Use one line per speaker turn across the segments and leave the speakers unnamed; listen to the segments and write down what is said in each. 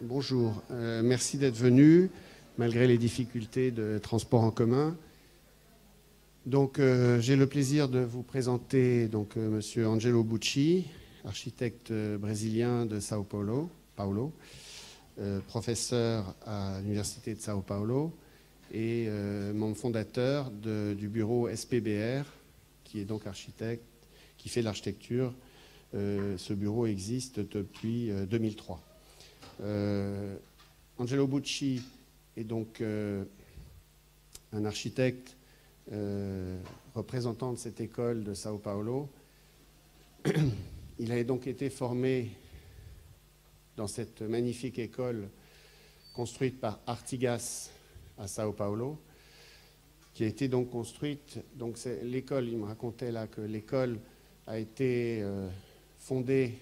Bonjour. Merci d'être venu, malgré les difficultés de transport en commun. Donc, j'ai le plaisir de vous présenter Monsieur Angelo Buci, architecte brésilien de Sao Paulo, professeur à l'Université de Sao Paulo et membre fondateur du bureau SPBR, qui est donc architecte, qui fait de l'architecture. Ce bureau existe depuis 2003. Angelo Buci est donc un architecte représentant de cette école de Sao Paulo. Il a donc été formé dans cette magnifique école construite par Artigas à Sao Paulo, qui a été donc construite. Donc c'est l'école, il me racontait là que l'école a été fondée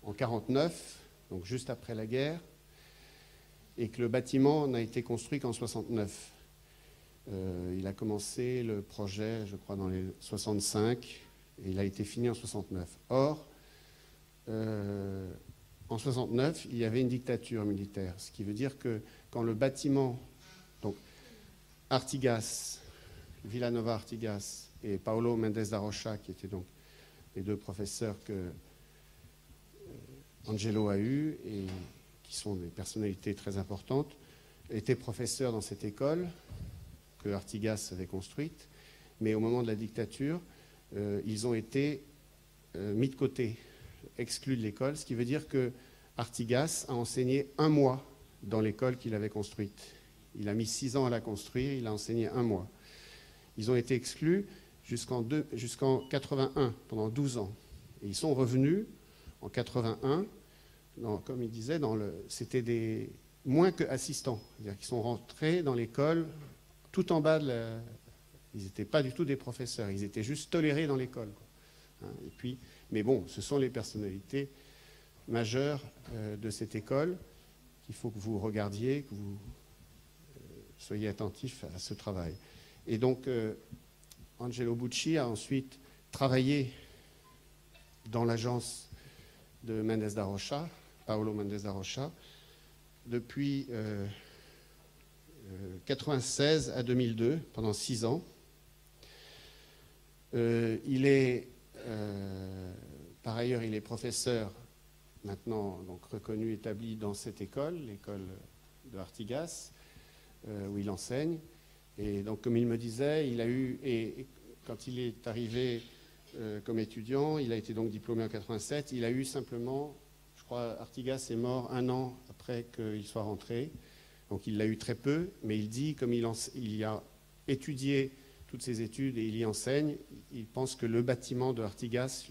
en 1949, donc juste après la guerre, et que le bâtiment n'a été construit qu'en 1969. Il a commencé le projet, je crois, dans les 65, et il a été fini en 69. Or, en 69, il y avait une dictature militaire, ce qui veut dire que quand le bâtiment, donc Artigas, Villanova Artigas et Paulo Mendes da Rocha, qui étaient donc les deux professeurs que Angelo a eus et qui sont des personnalités très importantes, étaient professeurs dans cette école que Artigas avait construite, mais au moment de la dictature, ils ont été mis de côté, exclus de l'école, ce qui veut dire que Artigas a enseigné 1 mois dans l'école qu'il avait construite. Il a mis 6 ans à la construire, il a enseigné 1 mois. Ils ont été exclus jusqu'en 81, pendant 12 ans. Et ils sont revenus en 81, comme il disait, c'était des moins qu'assistants. C'est-à-dire qu'ils sont rentrés dans l'école tout en bas ils n'étaient pas du tout des professeurs, ils étaient juste tolérés dans l'école. Et puis, mais bon, ce sont les personnalités majeures de cette école qu'il faut que vous regardiez, que vous soyez attentifs à ce travail. Et donc, Angelo Buci a ensuite travaillé dans l'agence de Mendes da Rocha, Paulo Mendes da Rocha, depuis 1996 à 2002, pendant 6 ans. Par ailleurs, il est professeur maintenant donc reconnu, établi dans cette école, l'école de Artigas, où il enseigne. Et donc, comme il me disait, il a eu, et quand il est arrivé comme étudiant, il a été donc diplômé en 87, il a eu simplement, je crois, Artigas est mort 1 an après qu'il soit rentré, donc il l'a eu très peu, mais il dit, comme il a étudié toutes ses études et il y enseigne, il pense que le bâtiment de Artigas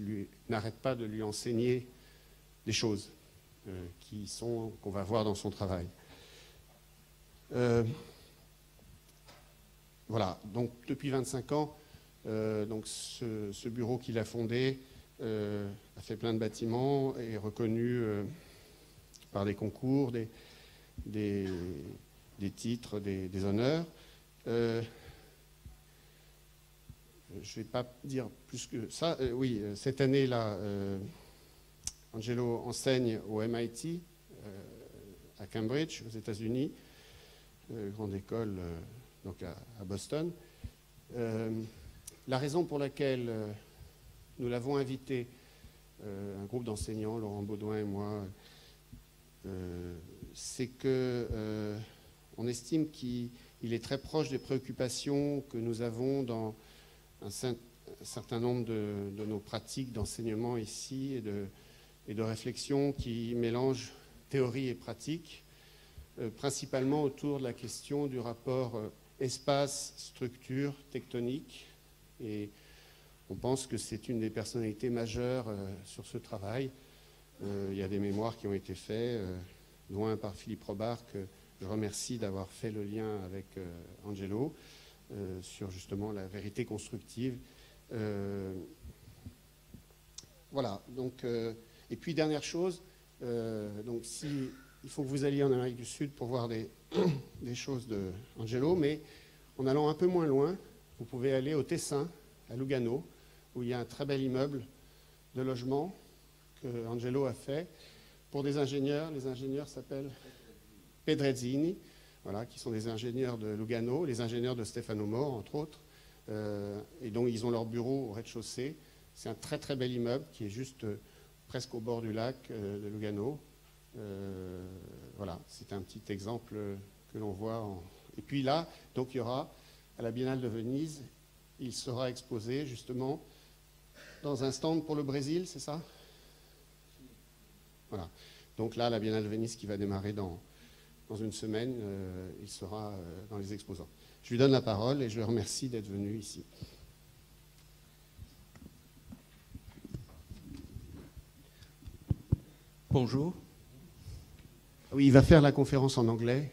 n'arrête pas de lui enseigner des choses qu'on va voir dans son travail. Voilà, donc depuis 25 ans, donc ce bureau qu'il a fondé a fait plein de bâtiments, est reconnu par des concours, des titres, des honneurs. Je ne vais pas dire plus que ça. Oui, cette année-là, Angelo enseigne au MIT, à Cambridge, aux États-Unis, grande école donc à Boston. La raison pour laquelle nous l'avons invité, un groupe d'enseignants, Laurent Baudouin et moi, c'est que on estime qu'il est très proche des préoccupations que nous avons dans un certain nombre de nos pratiques d'enseignement ici et de réflexion qui mélangent théorie et pratique, principalement autour de la question du rapport espace, structure, tectonique. Et on pense que c'est une des personnalités majeures sur ce travail. Il y a des mémoires qui ont été faits, dont un par Philippe Robart, que je remercie d'avoir fait le lien avec Angelo, sur justement la vérité constructive. Voilà, donc, et puis dernière chose, donc il faut que vous alliez en Amérique du Sud pour voir des choses de Angelo, mais en allant un peu moins loin, vous pouvez aller au Tessin, à Lugano, où il y a un très bel immeuble de logement que Angelo a fait pour des ingénieurs. Les ingénieurs s'appellent Pedrezzini, voilà, qui sont des ingénieurs de Lugano, les ingénieurs de Stefano Moro, entre autres. Et donc, ils ont leur bureau au rez-de-chaussée. C'est un très, très bel immeuble qui est juste presque au bord du lac de Lugano. Voilà, c'est un petit exemple que l'on voit. Et puis là, donc, il y aura, à la Biennale de Venise, il sera exposé, justement, dans un stand pour le Brésil, c'est ça? Voilà. Donc là, la Biennale de Venise qui va démarrer dans une semaine, il sera dans les exposants. Je lui donne la parole et je le remercie d'être venu ici.
Bonjour.
Oui, il va faire la conférence en anglais.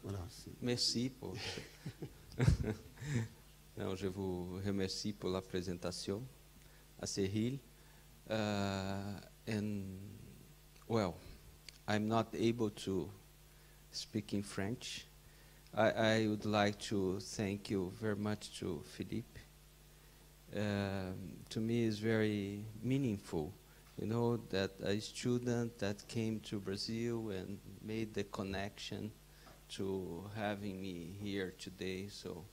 Voilà,
merci pour... Non, je vous remercie pour la présentation à Cyril. And, well, I'm not able to speak in French. I would like to thank you very much to Philippe. To me, it's very meaningful, you know, that a student that came to Brazil and made the connection to having me here today. So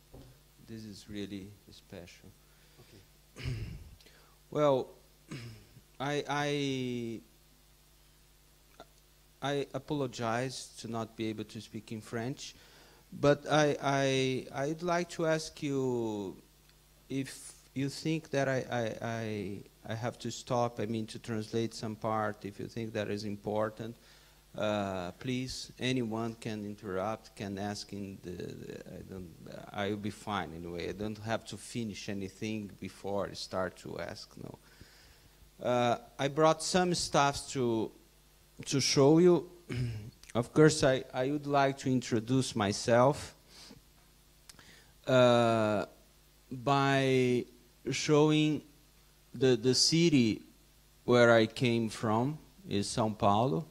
this is really special. Okay. Well, I apologize to not be able to speak in French, but I'd like to ask you if you think that I have to stop, I mean to translate some part, if you think that is important, please, anyone can interrupt, can ask in I will be fine anyway. I don't have to finish anything before I start to ask, no. I brought some stuff to show you. Of course, I would like to introduce myself by showing the city where I came from, is São Paulo.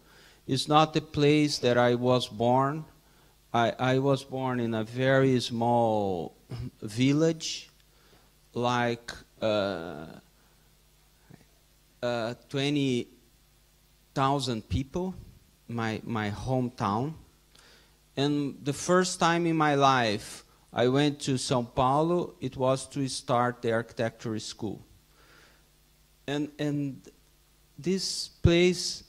It's not the place that I was born. I was born in a very small village, like 20,000 people, my hometown. And the first time in my life I went to São Paulo, it was to start the architecture school. And this place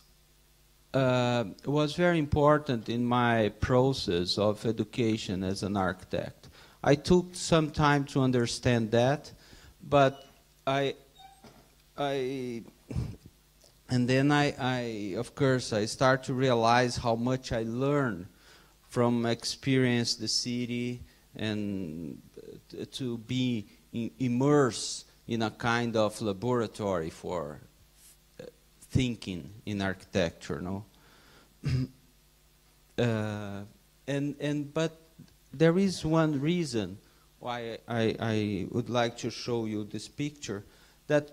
was very important in my process of education as an architect. I took some time to understand that, but and then of course, I start to realize how much I learned from experience the city and to be immersed in a kind of laboratory for thinking in architecture, no? But there is one reason why I would like to show you this picture, that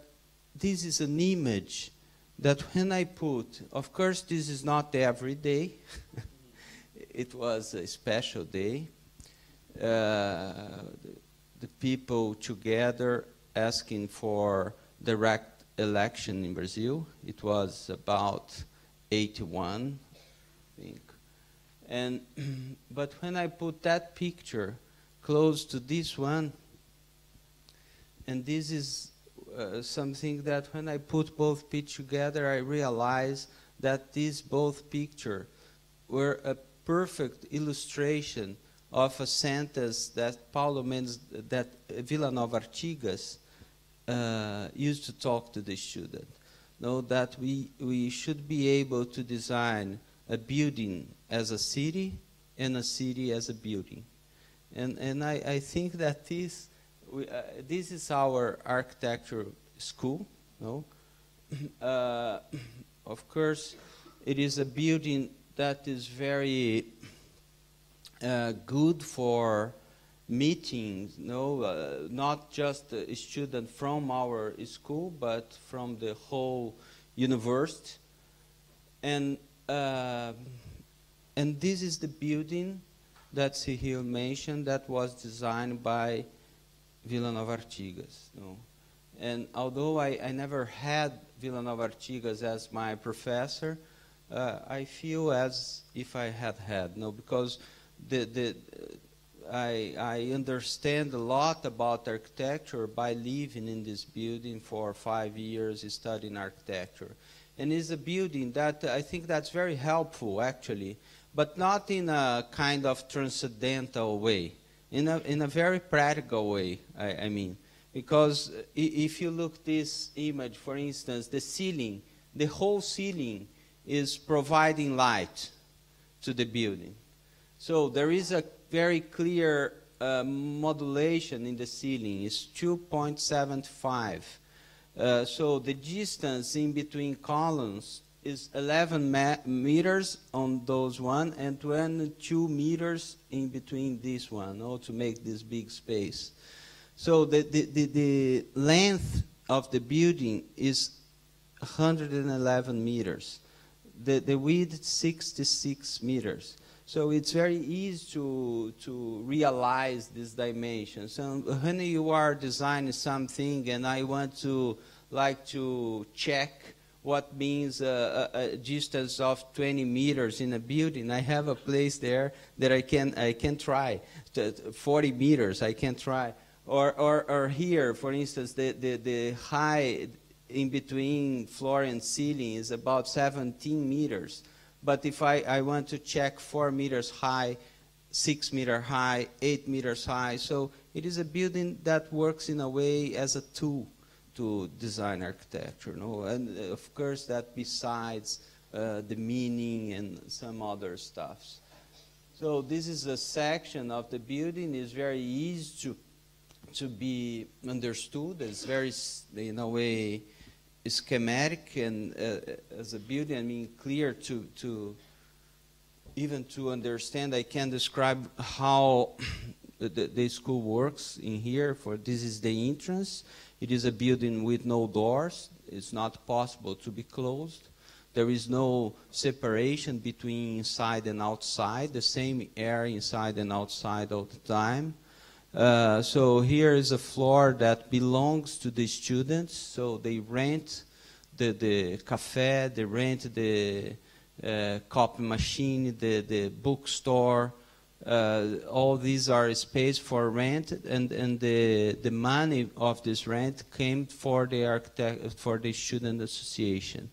this is an image that when I put, of course this is not every day, it was a special day, the people together asking for direct election in Brazil. It was about 81, I think. And but when I put that picture close to this one, and this is something that when I put both pictures together, I realized that these both pictures were a perfect illustration of a sentence that Paulo Mendes, that Vila Nova Artigas used to talk to the student. Know that we should be able to design a building as a city and a city as a building. And I think that this is our architecture school. No? Of course, it is a building that is very good for meetings, no, not just a student from our school, but from the whole university. And this is the building that Cyril mentioned that was designed by Vila Nova Artigas. No? And although I never had Vila Nova Artigas as my professor, I feel as if I had, no, because I understand a lot about architecture by living in this building for 5 years studying architecture. And it's a building that I think that's very helpful, actually, but not in a kind of transcendental way, in a very practical way, I mean. Because if you look this image, for instance, the ceiling, the whole ceiling is providing light to the building. So there is a very clear modulation in the ceiling. It's 2.75. So the distance in between columns is 11 meters on those one and 22 meters in between this one, to make this big space. So the length of the building is 111 meters. The width 66 meters. So it's very easy to realize these dimensions. So when you are designing something and I want to check what means a distance of 20 meters in a building, I have a place there that I can try. 40 meters I can try. Or here, for instance, the height in between floor and ceiling is about 17 meters. But if I want to check 4 meters high, 6 meters high, 8 meters high, so it is a building that works in a way as a tool to design architecture. No? And of course that besides the meaning and some other stuffs. So this is a section of the building. It's very easy to be understood. It's very, in a way, schematic and as a building, I mean, clear to even to understand. I can describe how the school works in here. This is the entrance. It is a building with no doors. It's not possible to be closed. There is no separation between inside and outside. The same air inside and outside all the time. So here is a floor that belongs to the students. So they rent the cafe, they rent the copy machine, the bookstore. All these are space for rent, and the money of this rent came for the student association.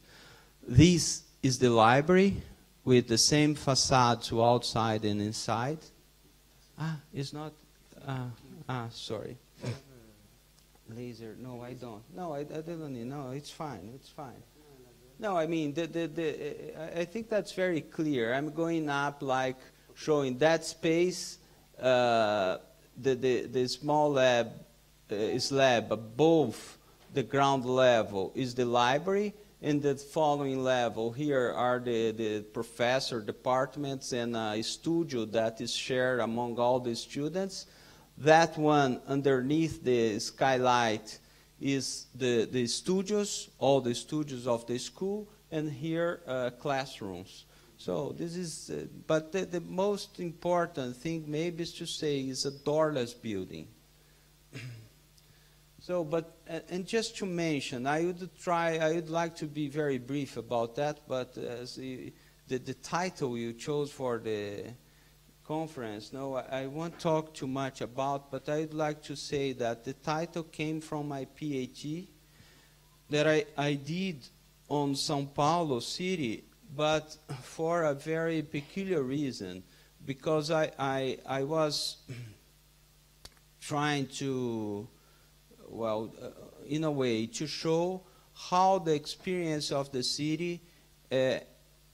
This is the library with the same facade to outside and inside. It's not. Sorry. Laser. No, I don't. No, I don't need. No, it's fine. It's fine. No, I mean, I think that's very clear. I'm going up like showing that space. The small lab above the ground level is the library, and the following level here are the professor departments and a studio that is shared among all the students. That one underneath the skylight is the studios, all the studios of the school, and here classrooms. So this is, but the most important thing maybe is to say is a doorless building. So, but, and just to mention, I would like to be very brief about that, but as the title you chose for the conference, no, I won't talk too much about, but I'd like to say that the title came from my PhD that I did on São Paulo city, but for a very peculiar reason, because I was trying to, well, in a way, to show how the experience of the city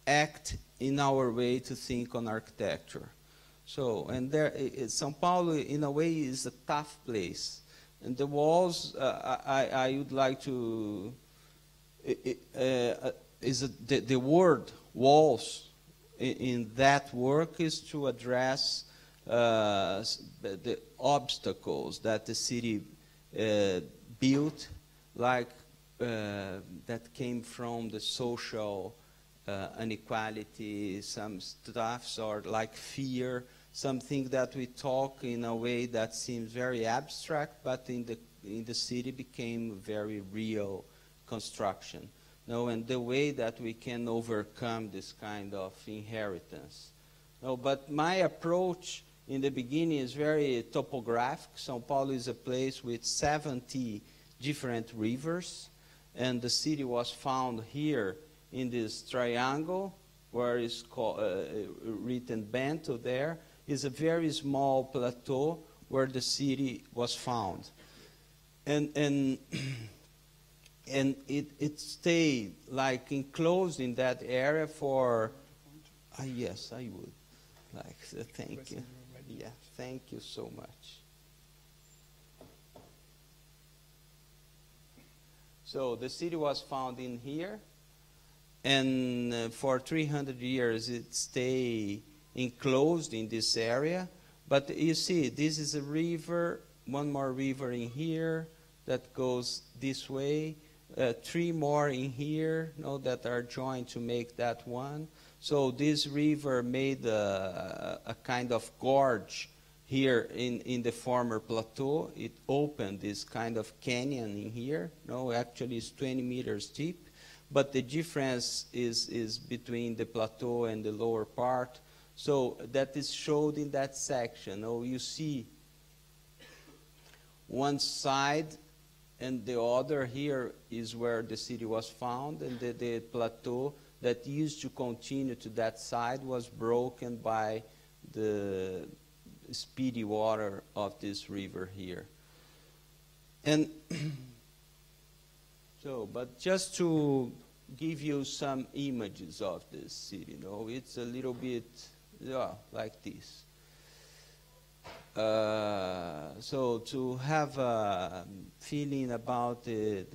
act in our way to think on architecture. So, and there, São Paulo, in a way, is a tough place. And the walls, I would like to, the word walls in that work is to address the obstacles that the city built, like that came from the social inequality, some stuffs, or like fear, something that we talk in a way that seems very abstract, but in the city became very real construction. No, and the way that we can overcome this kind of inheritance. No, but my approach in the beginning is very topographic. São Paulo is a place with 70 different rivers, and the city was found here in this triangle, where it's called, written Bento there, is a very small plateau where the city was found. And it stayed like enclosed in that area for, yes, I would like to thank you. Yeah, thank you so much. So the city was found in here, and for 300 years it stayed enclosed in this area. But you see, this is a river, one more river in here that goes this way, 3 more in here, that are joined to make that one. So this river made a kind of gorge here in the former plateau. It opened this kind of canyon in here. No, actually it's 20 meters deep, but the difference is between the plateau and the lower part. So that is showed in that section. Oh, you see one side and the other here is where the city was found, and the plateau that used to continue to that side was broken by the speedy water of this river here. And so, but just to give you some images of this city, it's a little bit, like this. So to have a feeling about the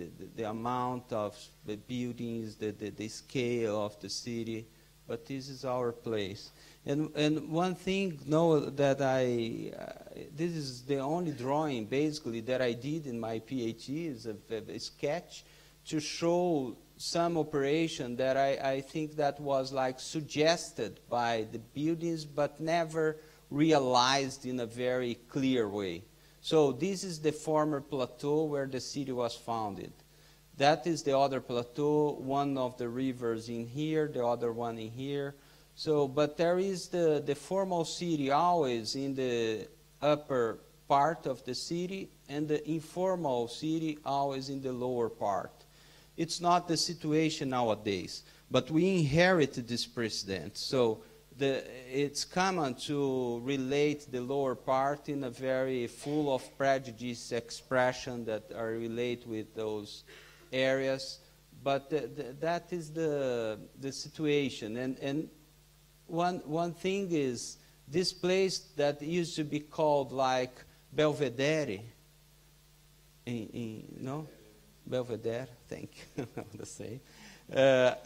amount of the buildings, the scale of the city, but this is our place. And one thing, that this is the only drawing basically that I did in my PhD, is a sketch to show some operation that I think that was like suggested by the buildings, but never realized in a very clear way. So this is the former plateau where the city was founded. That is the other plateau, one of the rivers in here, the other one in here. So, but there is the formal city always in the upper part of the city, and the informal city always in the lower part. It's not the situation nowadays, but we inherited this precedent. So it's common to relate the lower part in a very full of prejudice expression that are related with those areas, but that is the situation. And one thing is, this place that used to be called like Belvedere, Belvedere, thank you, I say.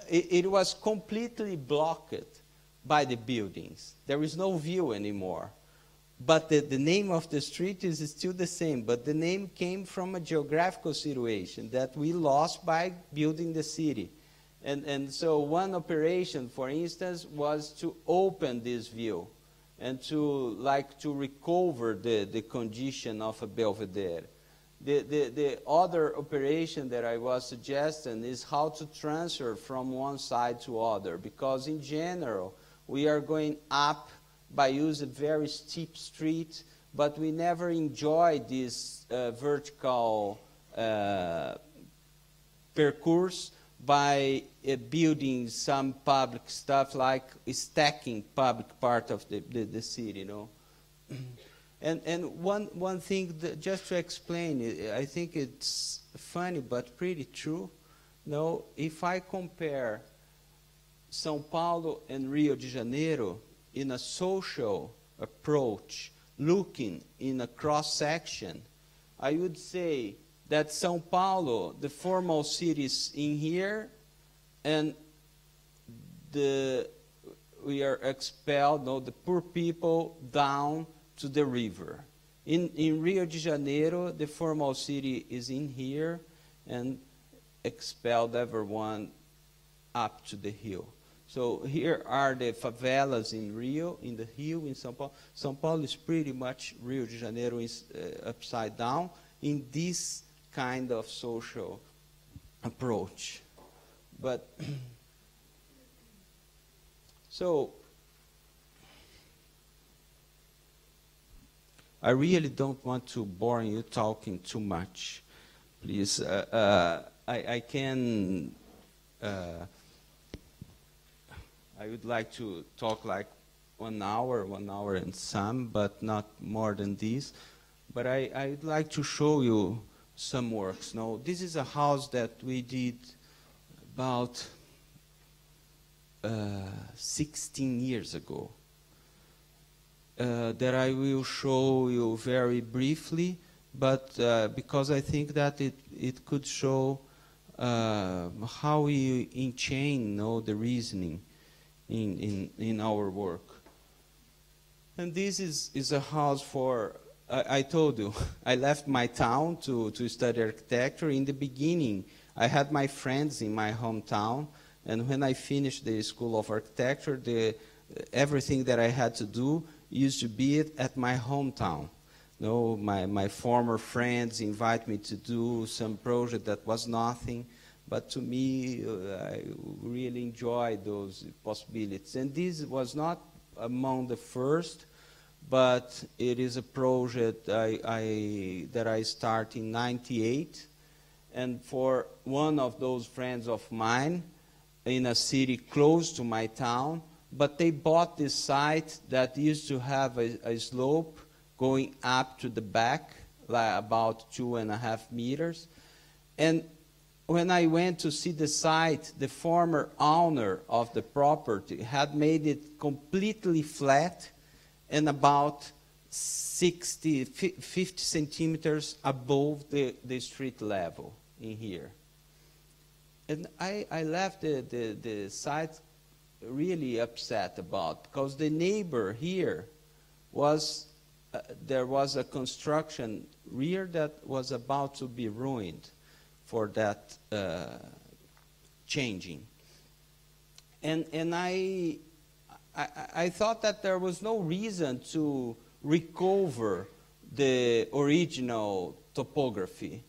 It was completely blocked by the buildings. There is no view anymore. But the name of the street is still the same, but the name came from a geographical situation that we lost by building the city. And so one operation, for instance, was to open this view and to recover the condition of a Belvedere. The other operation that I was suggesting is how to transfer from one side to other, because in general, we are going up by using a very steep street, but we never enjoy this vertical percourse by building some public stuff like stacking public part of the city, And one thing, just to explain, I think it's funny but pretty true. If I compare São Paulo and Rio de Janeiro in a social approach, looking in a cross-section, I would say that São Paulo, the formal cities in here, and we are expelled, the poor people down to the river. In Rio de Janeiro, the formal city is in here, and expelled everyone up to the hill. So here are the favelas in Rio, in the hill in São Paulo. São Paulo is pretty much, Rio de Janeiro is upside down in this kind of social approach. But so I really don't want to bore you talking too much. Please, I can. I would like to talk like 1 hour and some, but not more than this. But I'd like to show you some works. Now, this is a house that we did about 16 years ago. That I will show you very briefly, but because I think that it could show how we enchain the reasoning in our work. And this is a house for, I told you, I left my town to study architecture. In the beginning, I had my friends in my hometown, and when I finished the School of Architecture, everything that I had to do used to be at my hometown. My former friends invite me to do some project that was nothing, but to me, I really enjoyed those possibilities. And this was not among the first, but it is a project that I started in '98, and for one of those friends of mine in a city close to my town, but they bought this site that used to have a slope going up to the back, like about 2.5 meters. And when I went to see the site, the former owner of the property had made it completely flat and about 50 centimeters above the street level in here. And I left the site really upset about, because the neighbor here was, there was a construction rear that was about to be ruined for that changing. And I thought that there was no reason to recover the original topography.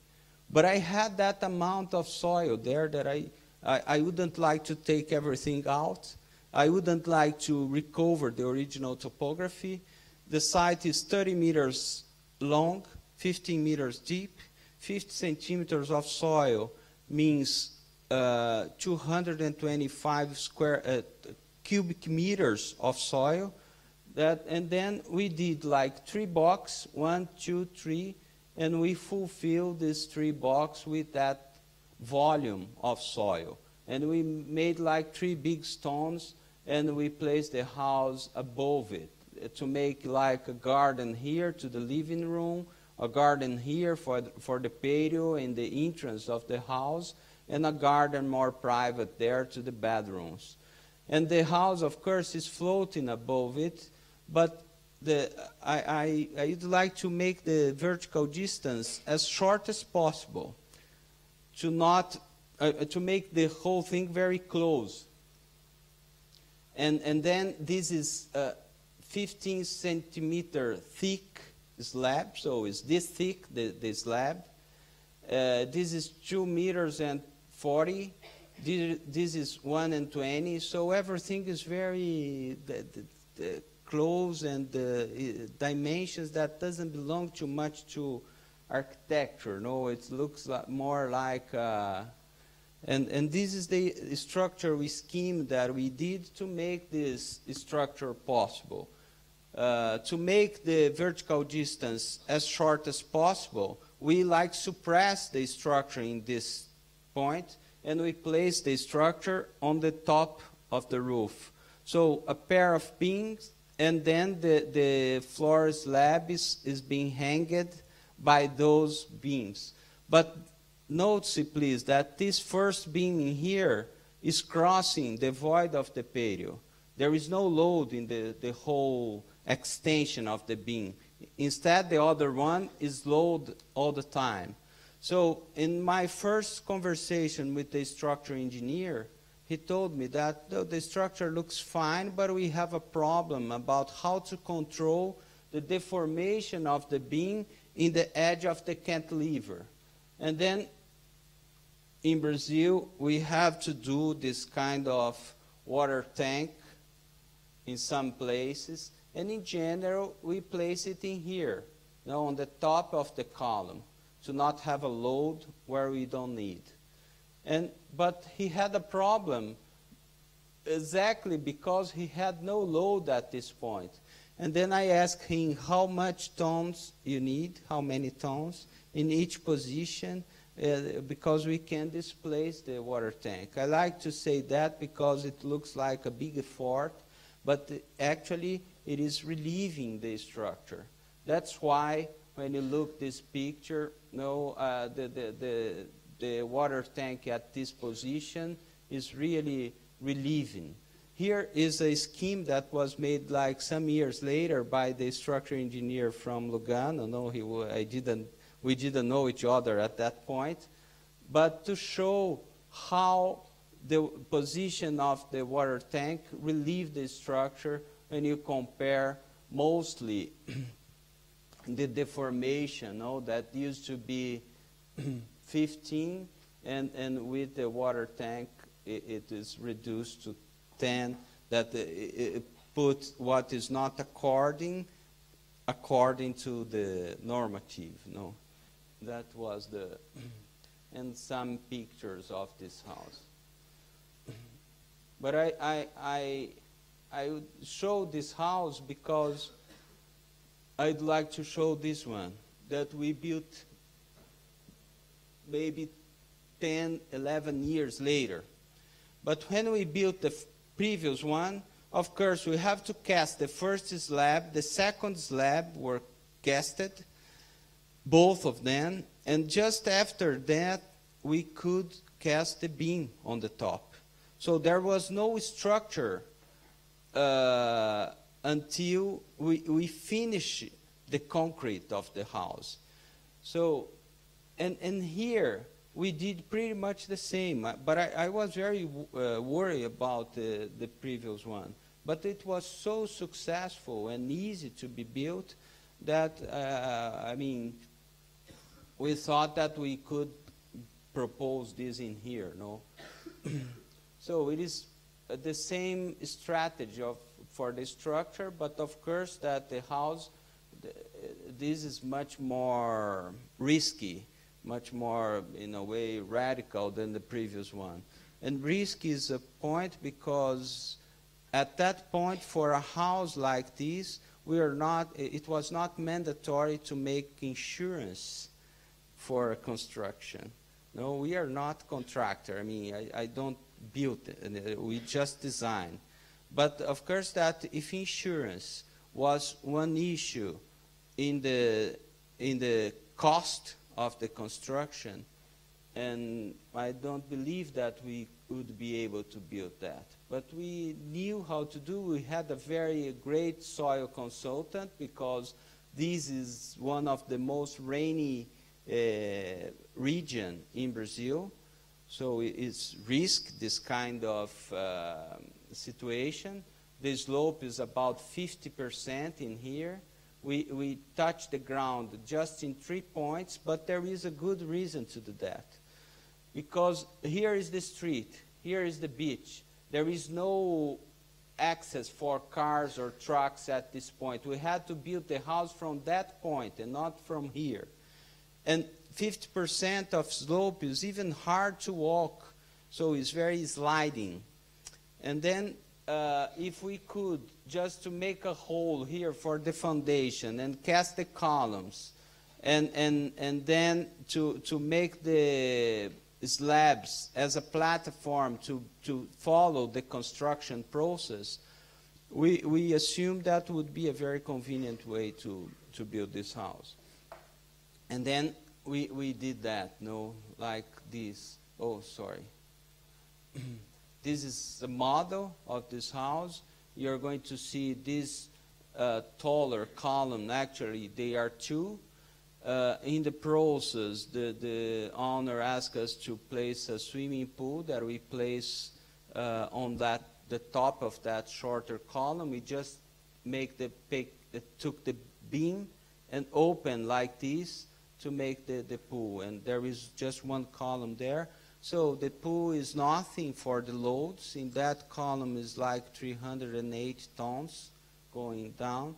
But I had that amount of soil there that I wouldn't like to take everything out. I wouldn't like to recover the original topography. The site is 30 meters long, 15 meters deep. 50 centimeters of soil means 225 cubic meters of soil. And then we did like 3 boxes, 1, 2, 3, and we fulfilled these 3 boxes with that volume of soil. And we made like 3 big stones, and we placed the house above it to make like a garden here to the living room, a garden here for the patio and the entrance of the house, and a garden more private there to the bedrooms. And the house, of course, is floating above it, but I would like to make the vertical distance as short as possible, to make the whole thing very close. And then this is 15 centimeter thick slab, so it's this thick, the slab. This is 2 meters and 40. This is 1 and 20. So everything is very close, and dimensions that doesn't belong too much to architecture. No, it looks more like. And this is the structure scheme that we did to make this structure possible. To make the vertical distance as short as possible, we suppress the structure in this point, and we place the structure on the top of the roof. So a pair of beams, and then the floor slab is being hanged by those beams. But note, please, that this first beam in here is crossing the void of the patio. There is no load in the whole extension of the beam. Instead, the other one is loaded all the time. So in my first conversation with the structural engineer, he told me that the structure looks fine, but we have a problem about how to control the deformation of the beam in the edge of the cantilever. And then in Brazil, we have to do this kind of water tank in some places, and in general, we place it in here, you know, on the top of the column, to not have a load where we don't need. But he had a problem exactly because he had no load at this point. And then I asked him how much tons you need, how many tons in each position, because we can displace the water tank. I like to say that because it looks like a big effort, but actually it is relieving the structure. That's why when you look this picture, no, the water tank at this position is really relieving. Here is a scheme that was made like some years later by the structural engineer from Lugano. No, we didn't know each other at that point, but to show how the position of the water tank relieved the structure when you compare mostly the deformation, no, that used to be 15, and with the water tank it is reduced to 10, that it puts what is not according to the normative. No, that was the, and some pictures of this house. But I would show this house because I'd like to show this one that we built maybe 10, 11 years later. But when we built the previous one, of course, we have to cast the first slab, the second slab were casted, both of them, and just after that, we could cast the beam on the top. So there was no structure until we finish the concrete of the house. So, and here, we did pretty much the same, but I was very worried about the previous one. But it was so successful and easy to be built that, I mean, we thought that we could propose this in here, no? So it is the same strategy for the structure, but of course that the house, this is much more risky, much more, in a way, radical than the previous one. And risk is a point because at that point, for a house like this, it was not mandatory to make insurance for construction. No, we are not contractor. I mean, I don't build it, we just design. But of course that if insurance was one issue in the cost of the construction, and I don't believe that we would be able to build that. But we knew how to do. We had a very great soil consultant because this is one of the most rainy region in Brazil. So it's risk, this kind of situation. The slope is about 50% in here. We touch the ground just in 3 points, but there is a good reason to do that. Because here is the street, here is the beach. There is no access for cars or trucks at this point. We had to build the house from that point and not from here. And 50% of slope is even hard to walk, so it's very sliding. And then if we could, just to make a hole here for the foundation and cast the columns, and then to make the slabs as a platform to follow the construction process, we assumed that would be a very convenient way to build this house. And then we did that, no, like this. Oh, sorry. This is the model of this house. You're going to see this taller column. Actually, they are two. In the process, the owner asked us to place a swimming pool that we place on the top of that shorter column. We just took the beam and open like this to make the pool. And there is just one column there. So the pool is nothing for the loads. In that column is like 308 tons going down.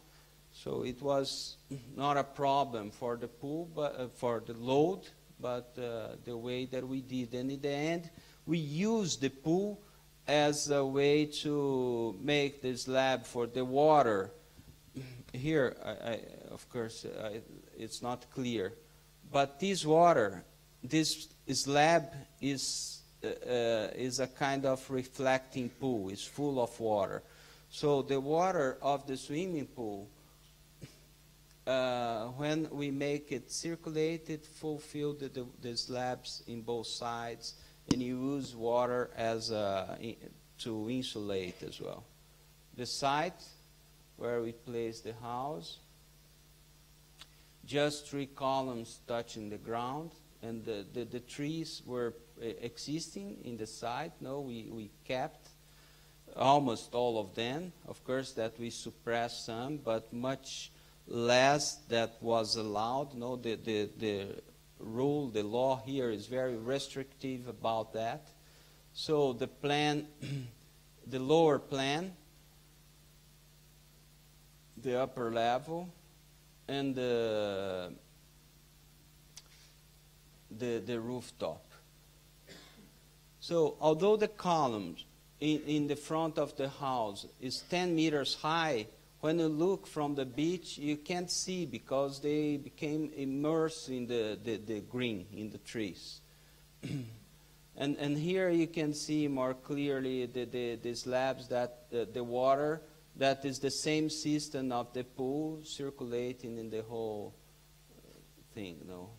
So it was not a problem for the pool, but for the load, but the way that we did. And in the end, we used the pool as a way to make the slab for the water. Here, of course, it's not clear. But this water, this slab is a kind of reflecting pool. It's full of water. So the water of the swimming pool, when we make it circulate, it fulfills the slabs in both sides, and you use water as to insulate as well. The site where we place the house, just 3 columns touching the ground, and the trees were existing in the site. No, we kept almost all of them. Of course, that we suppressed some, but much less that was allowed. No, the rule, the law here is very restrictive about that. So the plan, the lower plan, the upper level, and the rooftop. So although the columns in the front of the house is 10 meters high, when you look from the beach, you can't see because they became immersed in the green, in the trees. and here you can see more clearly the slabs that the water, that is the same system of the pool circulating in the whole thing, no?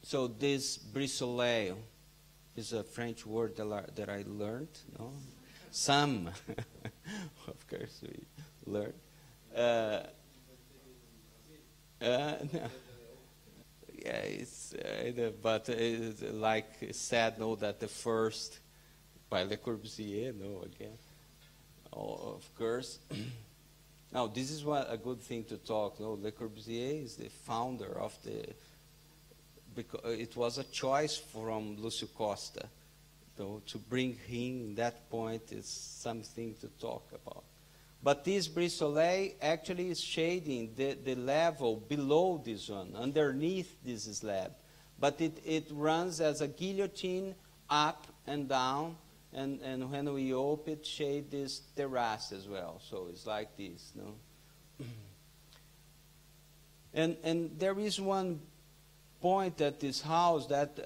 So this brissolet is a French word that I learned, no? Some, of course, we learned. No. Yeah, it's, but it's like said, no, that the first, by Le Corbusier, no, again, of course. Now, this is what a good thing to talk, no? Le Corbusier is the founder of because it was a choice from Lúcio Costa. So to bring him that point is something to talk about. But this brissolet actually is shading the level below this one, underneath this slab. But it runs as a guillotine up and down, and when we open it, shade this terrace as well. So it's like this, no? And there is one point at this house that,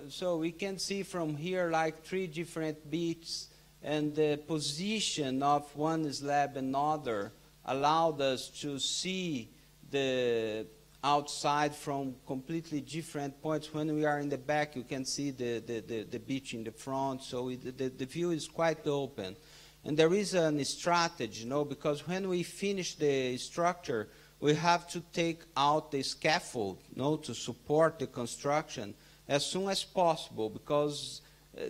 so we can see from here like 3 different beats, and the position of one slab and another allowed us to see the outside from completely different points. When we are in the back, you can see the beach in the front, so the view is quite open. And there is a strategy, you know, because when we finish the structure, we have to take out the scaffold, you know, to support the construction as soon as possible, because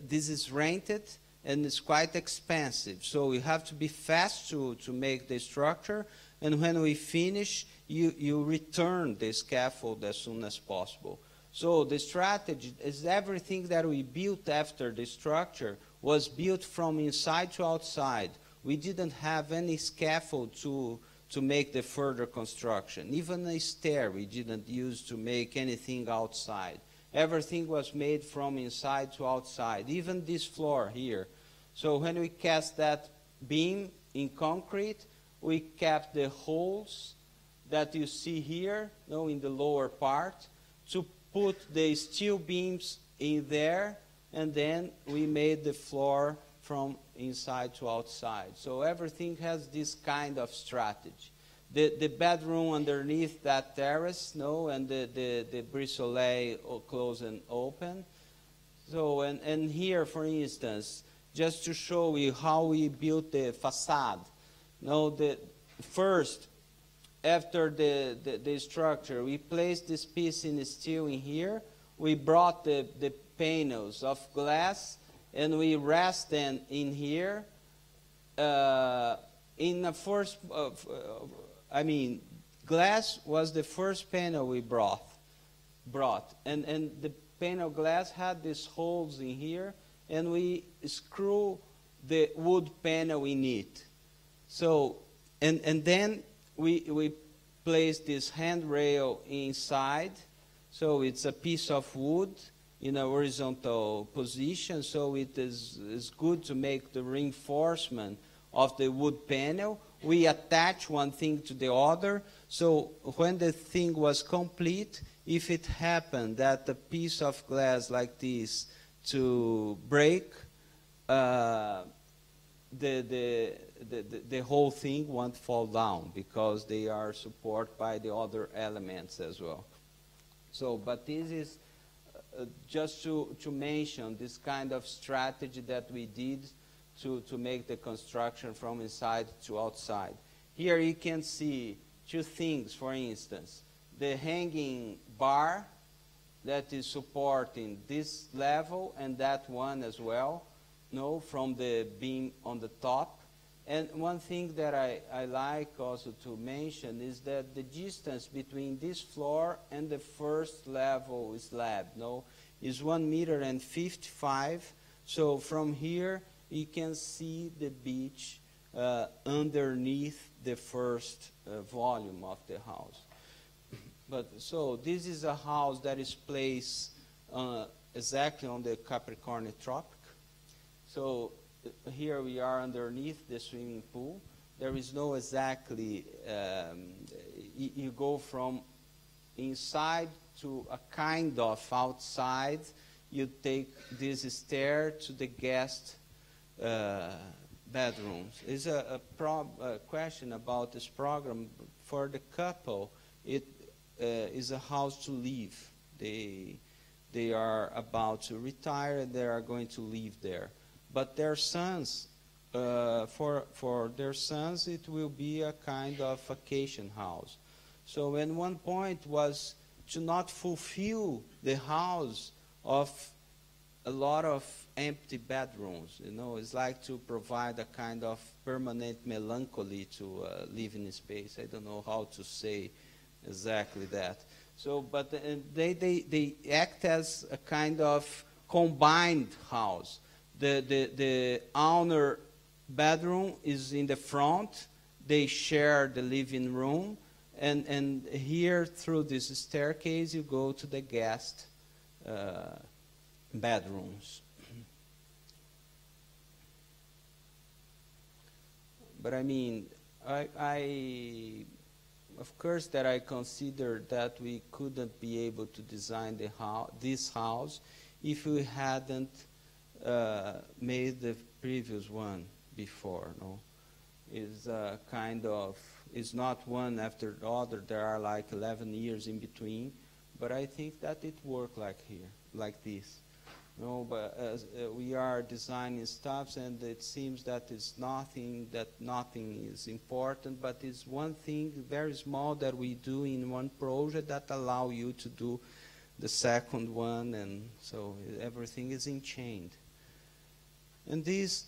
this is rented and it's quite expensive. So we have to be fast to make the structure, and when we finish, you return the scaffold as soon as possible. So the strategy is everything that we built after the structure was built from inside to outside. We didn't have any scaffold to make the further construction. Even a stair we didn't use to make anything outside. Everything was made from inside to outside, even this floor here. So when we cast that beam in concrete, we kept the holes that you see here, you know, in the lower part, to put the steel beams in there, and then we made the floor from inside to outside. So everything has this kind of strategy. The bedroom underneath that terrace, no, and the brissolet close and open. So, and here, for instance, just to show you how we built the facade. No, the first, after the structure, we placed this piece in steel in here. We brought the panels of glass, and we rest them in here. In the first, glass was the first panel we brought. brought. And the panel glass had these holes in here, and we screw the wood panel in it. So, and then we place this handrail inside. So it's a piece of wood in a horizontal position, so it is good to make the reinforcement of the wood panel. We attach one thing to the other, so when the thing was complete, if it happened that a piece of glass like this to break, the whole thing won't fall down because they are supported by the other elements as well. So, but this is just to mention this kind of strategy that we did to make the construction from inside to outside. Here you can see two things, for instance. The hanging bar that is supporting this level and that one as well, from the beam on the top. And one thing that I like also to mention is that the distance between this floor and the first level slab, is 1.55 meters. So from here, you can see the beach underneath the first volume of the house. But so this is a house that is placed exactly on the Capricorn tropic. So here we are underneath the swimming pool. There is no exactly, you go from inside to a kind of outside. You take this stair to the guest bedrooms. There's a question about this program. For the couple, it is a house to live. They are about to retire and they are going to live there. But their sons, for their sons, it will be a kind of vacation house. So at one point was to not fulfill the house of a lot of empty bedrooms. It's like to provide a kind of permanent melancholy to living space. I don't know how to say exactly that. So, but they act as a kind of combined house. The owner bedroom is in the front. They share the living room. And here, through this staircase, you go to the guest bedrooms. But I mean, of course that I consider that we couldn't be able to design this house if we hadn't made the previous one before. It's kind of, it's not one after the other. There are like 11 years in between, but I think that it worked like here, like this. But we are designing stuff, and it seems that nothing is important, but it's one thing very small that we do in one project that allow you to do the second one, and so everything is enchained. And this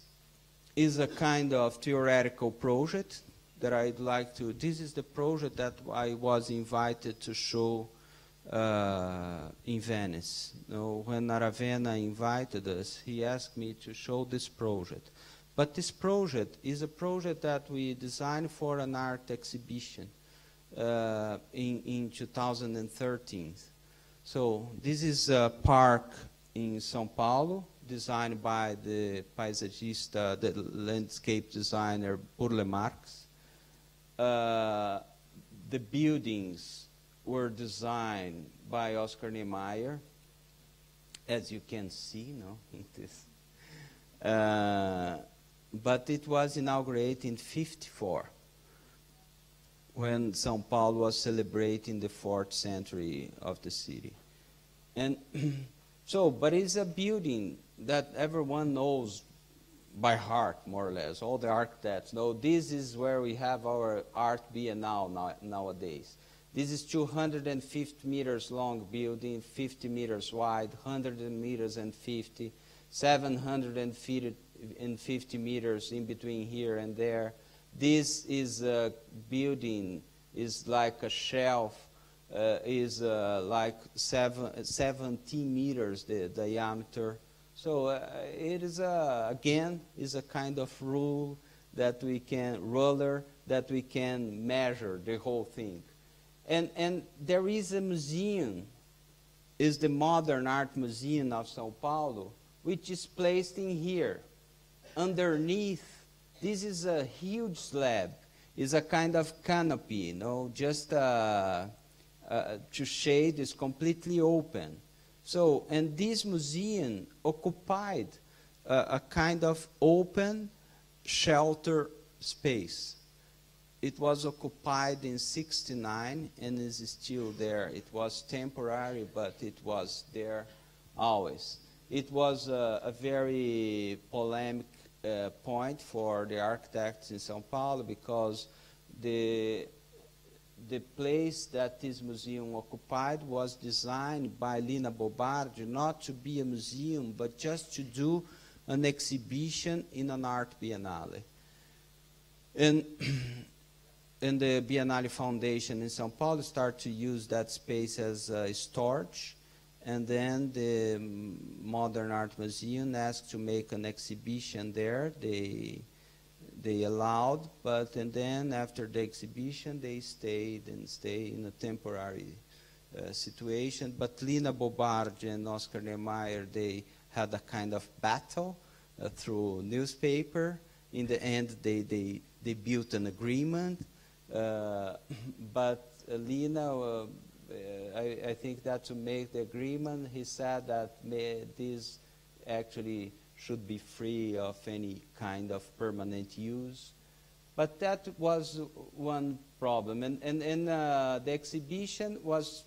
is a kind of theoretical project that I'd like to, this is the project that I was invited to show in Venice. When Aravena invited us, he asked me to show this project. But this project is a project that we designed for an art exhibition in 2013. So this is a park in São Paulo, designed by the paisagista, the landscape designer Burle Marx. The buildings were designed by Oscar Niemeyer, as you can see, in this. But it was inaugurated in '54, when São Paulo was celebrating the 4th century of the city. And so, but it's a building that everyone knows by heart, more or less. All the architects know this is where we have our art biennale nowadays. This is 250 meters long building, 50 meters wide, 100 meters and 50, 750 meters in between here and there. This is a building, is like a shelf is like 17 meters the diameter. So it is again is a kind of ruler that we can measure the whole thing. And there is a museum, is the Modern Art Museum of São Paulo, which is placed in here. Underneath, this is a huge slab. It's a kind of canopy, you know, just to shade, is completely open. So, and this museum occupied a kind of open shelter space. It was occupied in '69 and is still there. It was temporary, but it was there always. It was a very polemic point for the architects in São Paulo, because the place that this museum occupied was designed by Lina Bobardi not to be a museum, but just to do an exhibition in an art biennale. And the Biennale Foundation in São Paulo started to use that space as storage, and then the Modern Art Museum asked to make an exhibition there. They allowed, and then after the exhibition, they stayed in a temporary situation. But Lina Bobardi and Oscar Niemeyer, they had a kind of battle through newspaper. In the end, they built an agreement. But Lina, I think that to make the agreement, he said that this actually should be free of any kind of permanent use. But that was one problem. And the exhibition was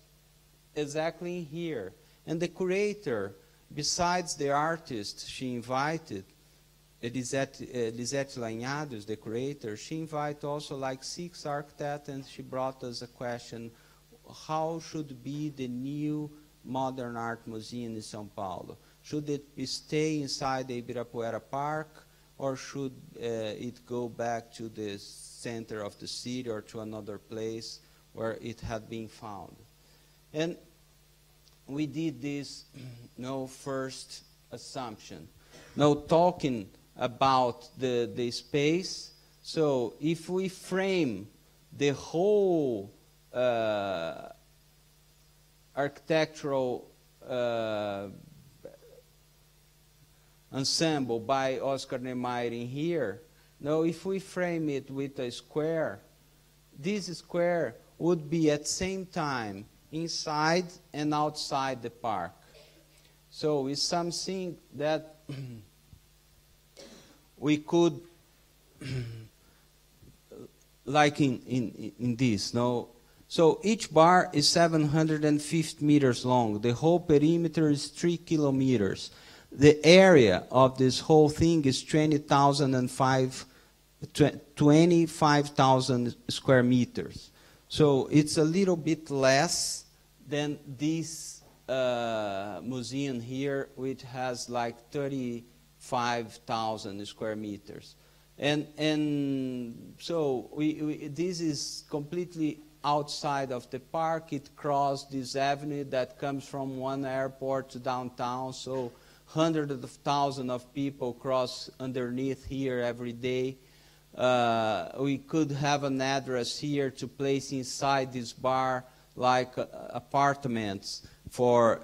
exactly here. And the curator, besides the artist she invited, Lisette Lanhados, the curator, she invited also like 6 architects, and she brought us a question: how should be the new Modern Art Museum in São Paulo? Should it stay inside the Ibirapuera Park, or should it go back to the center of the city or to another place where it had been found? And we did this first assumption. Now, talking about the space, so if we frame the whole architectural ensemble by Oscar Niemeyer in here, now if we frame it with a square, this square would be at the same time inside and outside the park. So it's something that we could, like in this, no? So each bar is 750 meters long. The whole perimeter is 3 kilometers. The area of this whole thing is 25,000 square meters. So it's a little bit less than this museum here, which has like 35,000 square meters. And so this is completely outside of the park. It crosses this avenue that comes from one airport to downtown. So hundreds of thousands of people cross underneath here every day. We could have an address here to place inside this bar like apartments for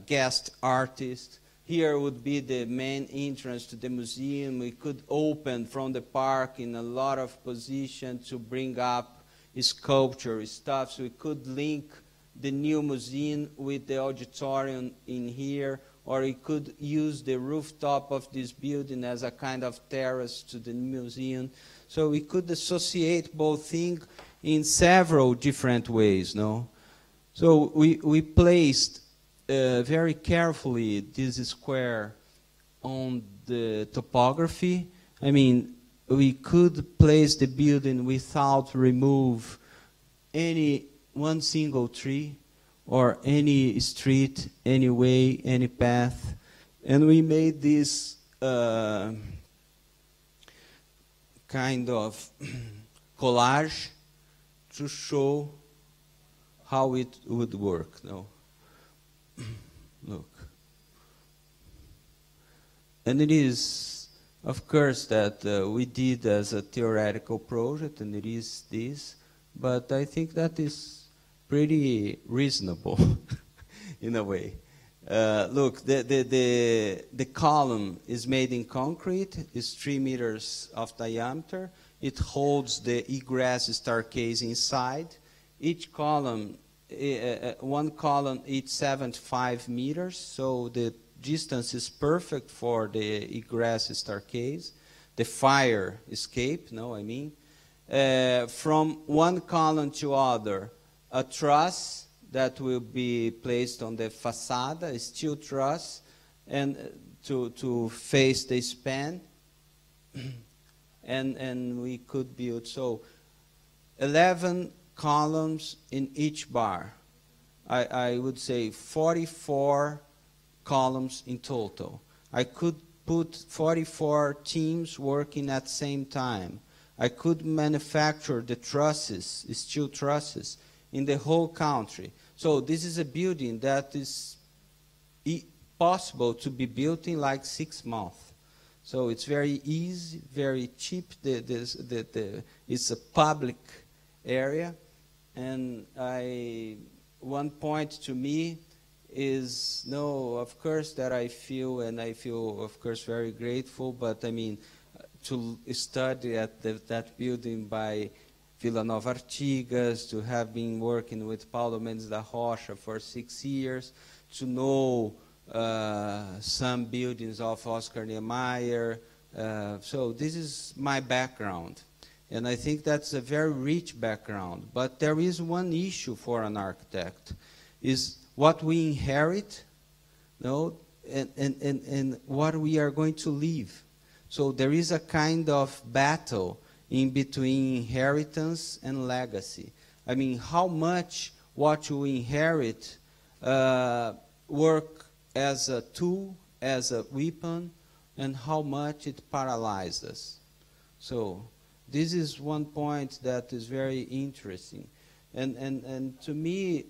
guest artists. Here would be the main entrance to the museum. We could open from the park in a lot of positions to bring up sculpture stuff. So we could link the new museum with the auditorium in here, or we could use the rooftop of this building as a kind of terrace to the museum. So we could associate both things in several different ways, no? So we placed very carefully this square on the topography. I mean, we could place the building without remove one single tree or any street, any way, any path. And we made this kind of collage to show how it would work. No, look, and it is, of course, that we did as a theoretical project, and it is this, but I think that is pretty reasonable in a way. Look, the column is made in concrete, is 3 meters of diameter. It holds the egress staircase inside. Each column, one column is 75 meters, so the distance is perfect for the egress staircase. The fire escape, no, I mean. From one column to other, a truss that will be placed on the facade, a steel truss, and to face the span. And we could build, so 11 columns in each bar. I would say 44 columns in total. I could put 44 teams working at the same time. I could manufacture the trusses, steel trusses, in the whole country. So this is a building that is possible to be built in like 6 months. So it's very easy, very cheap. It's a public area. And one point to me is, no, of course, that I feel, and I feel, of course, very grateful, but I mean, to study at that building by Vila Nova Artigas, to have been working with Paulo Mendes da Rocha for 6 years, to know some buildings of Oscar Niemeyer. So this is my background. And I think that's a very rich background. But there is one issue for an architect, is what we inherit, no, and what we are going to leave. So there is a kind of battle in between inheritance and legacy. I mean, how much what you inherit work as a tool, as a weapon, and how much it paralyzes us. So this is one point that is very interesting. And to me,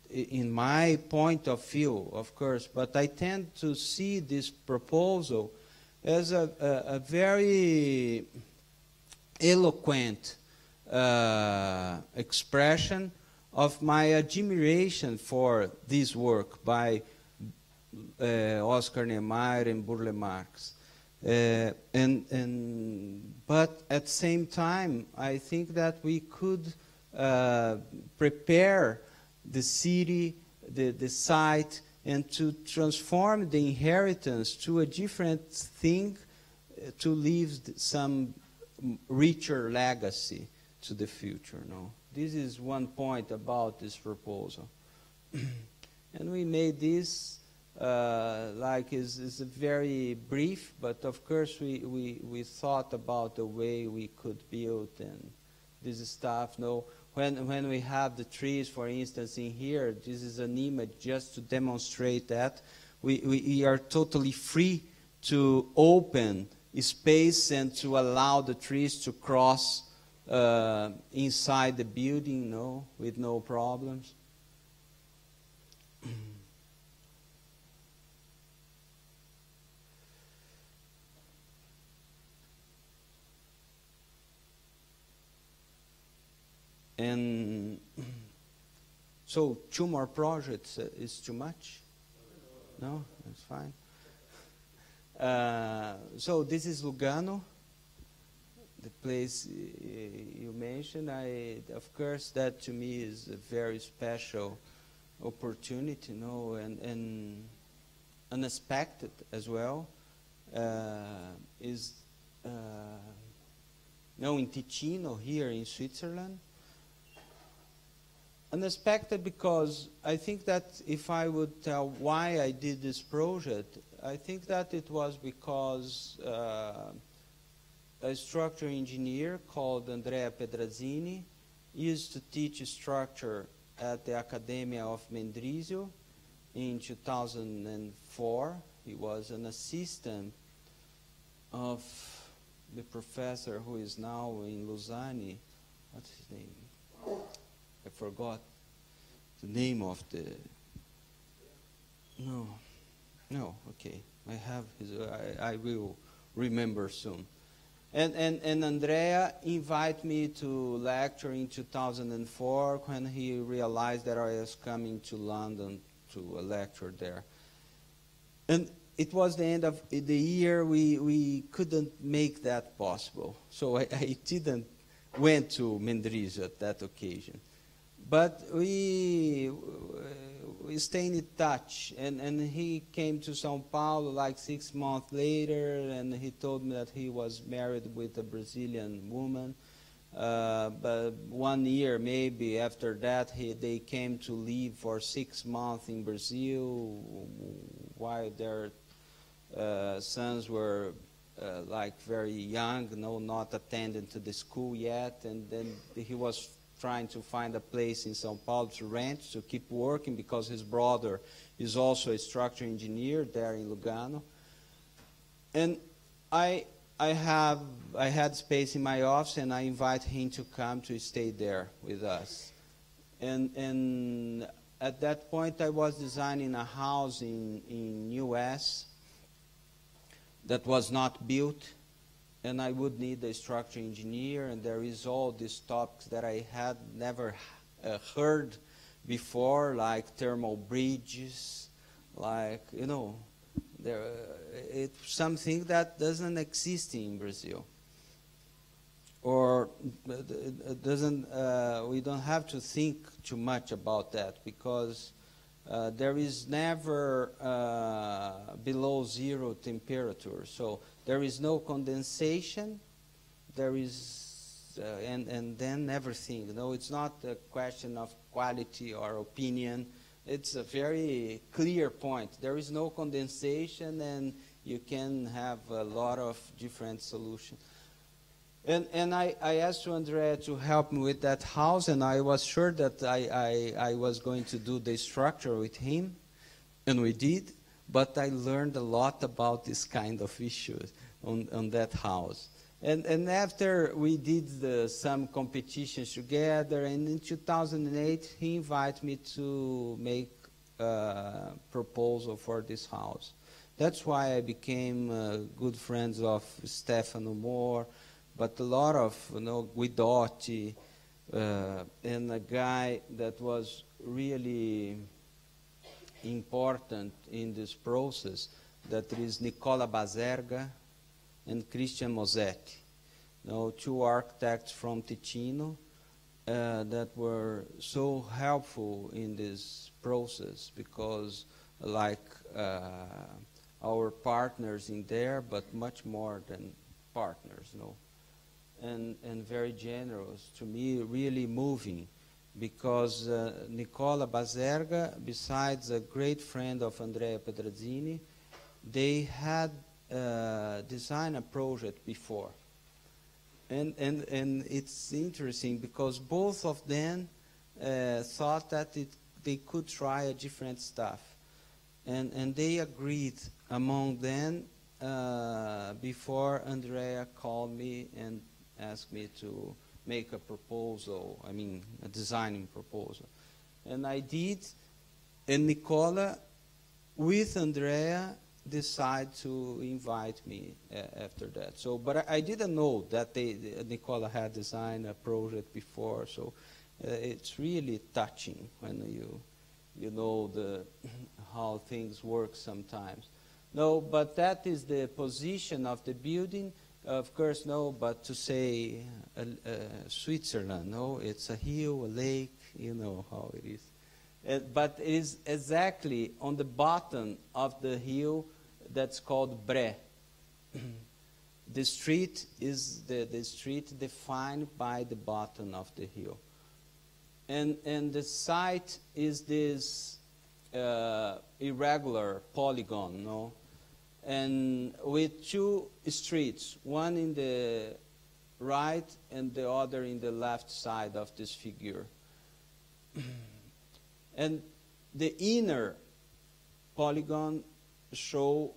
in my point of view, of course, but I tend to see this proposal as a very eloquent expression of my admiration for this work by Oscar Niemeyer and Burle Marx. But at the same time, I think that we could prepare the city, the site, and to transform the inheritance to a different thing, to leave some richer legacy to the future. No? This is one point about this proposal. And we made this like is very brief, but of course we thought about the way we could build and this stuff. No, when we have the trees, for instance, in here, this is an image just to demonstrate that we are totally free to open space and to allow the trees to cross inside the building, no, with no problems. And so 2 more projects is too much? No, that's fine. So this is Lugano, the place you mentioned. Of course, that to me is a very special opportunity, no, and unexpected as well. Is in Ticino, here in Switzerland. Unexpected because I think that if I would tell why I did this project, I think that it was because a structural engineer called Andrea Pedrazzini used to teach structure at the Academia of Mendrisio in 2004. He was an assistant of the professor who is now in Lausanne. What's his name? I forgot. name of the... No, okay. I have his, I will remember soon. And Andrea invited me to lecture in 2004 when he realized that I was coming to London to lecture there. And it was the end of the year. We couldn't make that possible. So I didn't went to Mendrisio at that occasion. But we stayed in touch, and he came to São Paulo like 6 months later, and he told me that he was married with a Brazilian woman. But 1 year maybe after that, they came to live for 6 months in Brazil while their sons were like very young, not attending to the school yet, and then he was trying to find a place in São Paulo to rent, to keep working, because his brother is also a structural engineer there in Lugano. And I had space in my office, and I invited him to come to stay there with us. And at that point, I was designing a house in US that was not built, and I would need a structural engineer, and there is all these topics that I had never heard before, like thermal bridges, like, it's something that doesn't exist in Brazil. Or it doesn't, we don't have to think too much about that, because there is never below 0 temperature. So there is no condensation, there is, and then everything. It's not a question of quality or opinion. It's a very clear point. There is no condensation, and you can have a lot of different solutions. And I asked Andrea to help me with that house, and I was sure that I was going to do the structure with him, and we did, but I learned a lot about this kind of issues on that house. And after we did some competitions together, and in 2008, he invited me to make a proposal for this house. That's why I became good friends of Stefano Moore, but a lot of, Guidotti, and a guy that was really important in this process, that is Nicola Baserga and Christian Mosetti. 2 architects from Ticino that were so helpful in this process, because like our partners in there, but much more than partners, and very generous, to me, really moving, because Nicola Baserga, besides a great friend of Andrea Pedrazzini, they had designed a project before. And it's interesting, because both of them thought that they could try a different stuff. And they agreed among them before Andrea called me and asked me to make a proposal, a designing proposal. And I did, and Nicola, with Andrea, decided to invite me after that. So, but I didn't know that Nicola had designed a project before, so it's really touching when you know how things work sometimes. No, but that is the position of the building. Of course, no, but to say Switzerland, no, it's a hill, a lake, you know how it is. But it is exactly on the bottom of the hill that's called Bré. The street is the street defined by the bottom of the hill. And the site is this irregular polygon, no? And with 2 streets, one in the right and the other in the left side of this figure. And the inner polygon show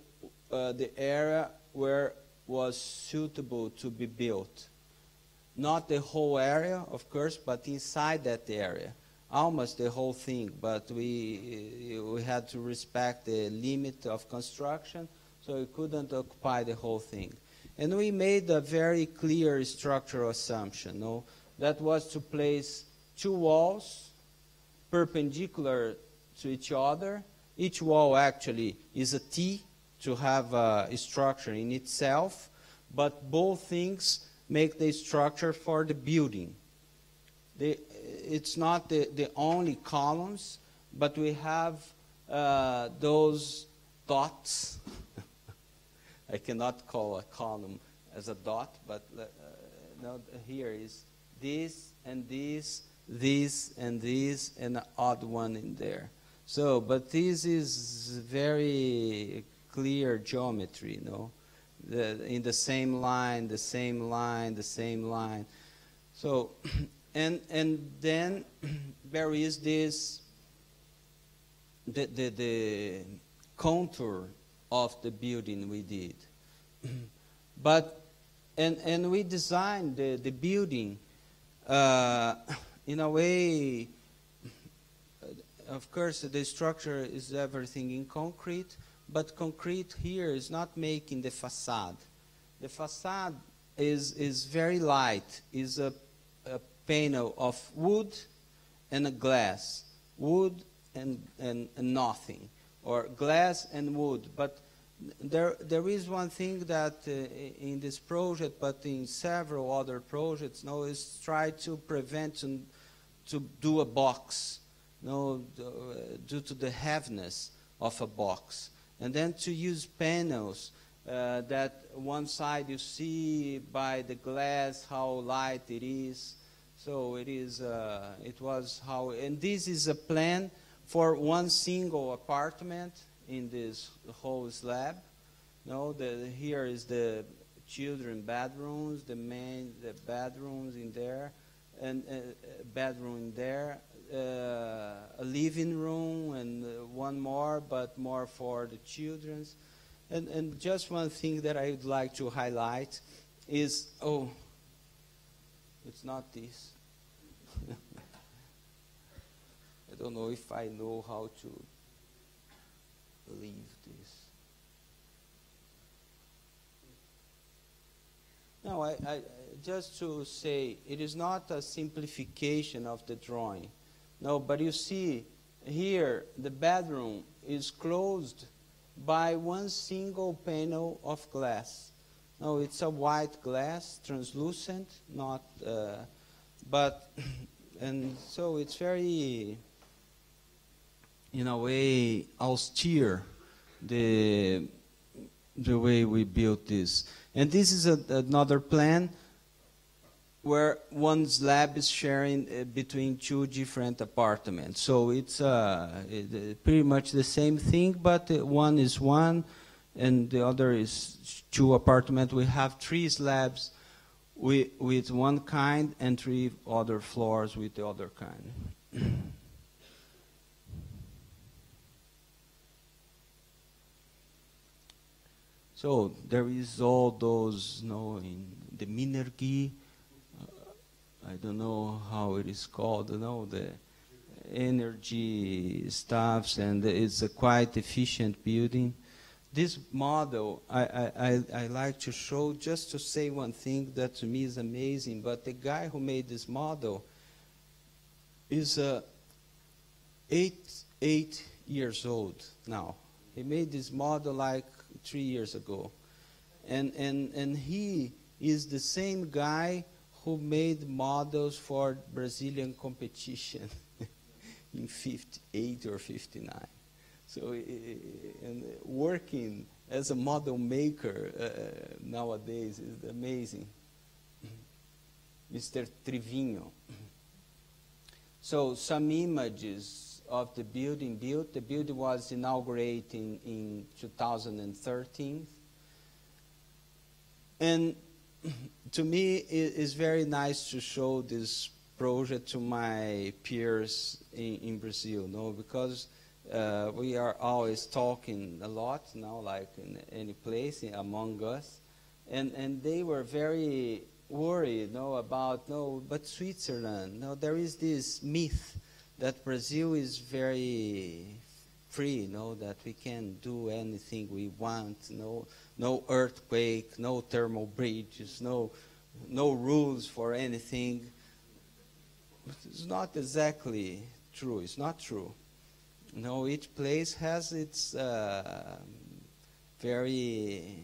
the area where was suitable to be built. Not the whole area, of course, but inside that area. almost the whole thing, but we had to respect the limit of construction, so we couldn't occupy the whole thing. And we made a very clear structural assumption, no? That was to place two walls perpendicular to each other. Each wall actually is a T to have a structure in itself, but both things make the structure for the building. It's not the only columns, but we have those dots. I cannot call a column as a dot, but no, here is this and this, this and this, and an odd one in there. So, but this is very clear geometry, no? In the same line, the same line, the same line. So, and then there is this, the contour of the building we did. But, and we designed the building in a way, of course, the structure is everything in concrete, but concrete here is not making the facade. The facade is very light, is a panel of wood and a glass, wood and nothing, or glass and wood. But there is one thing that in this project, but in several other projects, no, is try to prevent to do a box, no, due to the heaviness of a box, and then to use panels that one side you see by the glass how light it is. So it is. It was how, and this is a plan for one single apartment in this whole slab. No, here is the children bedrooms, the bedrooms in there, and bedroom in there, a living room, and one more, but more for the children's. And just one thing that I would like to highlight is, oh, it's not this. I don't know if I know how to leave this. No, I just to say, it is not a simplification of the drawing. No, but you see, here, the bedroom is closed by one single panel of glass. No, it's a white glass, translucent, not, but, and so it's very, in a way, austere, the way we built this. And this is another plan where one slab is sharing between two different apartments. So it's pretty much the same thing, but one is one and the other is two apartments. We have three slabs with one kind and three other floors with the other kind. So there is all those, you know, in the minergie, I don't know how it is called, you know, the energy stuffs, and it's a quite efficient building. This model, I like to show, just to say one thing that to me is amazing, but the guy who made this model is 8 years old now. He made this model like 3 years ago. And he is the same guy who made models for Brazilian competition in 58 or 59. So and working as a model maker nowadays is amazing. Mr. Trivinho. So some images of the building built. The building was inaugurated in 2013. And to me, it is very nice to show this project to my peers in Brazil, no? Because we are always talking a lot, now, like in any place among us, and they were very worried, no, about, no, but Switzerland, no, there is this myth that Brazil is very free, that we can do anything we want, no earthquake, no thermal bridges, no rules for anything. But it's not exactly true. It's not true. Each place has its very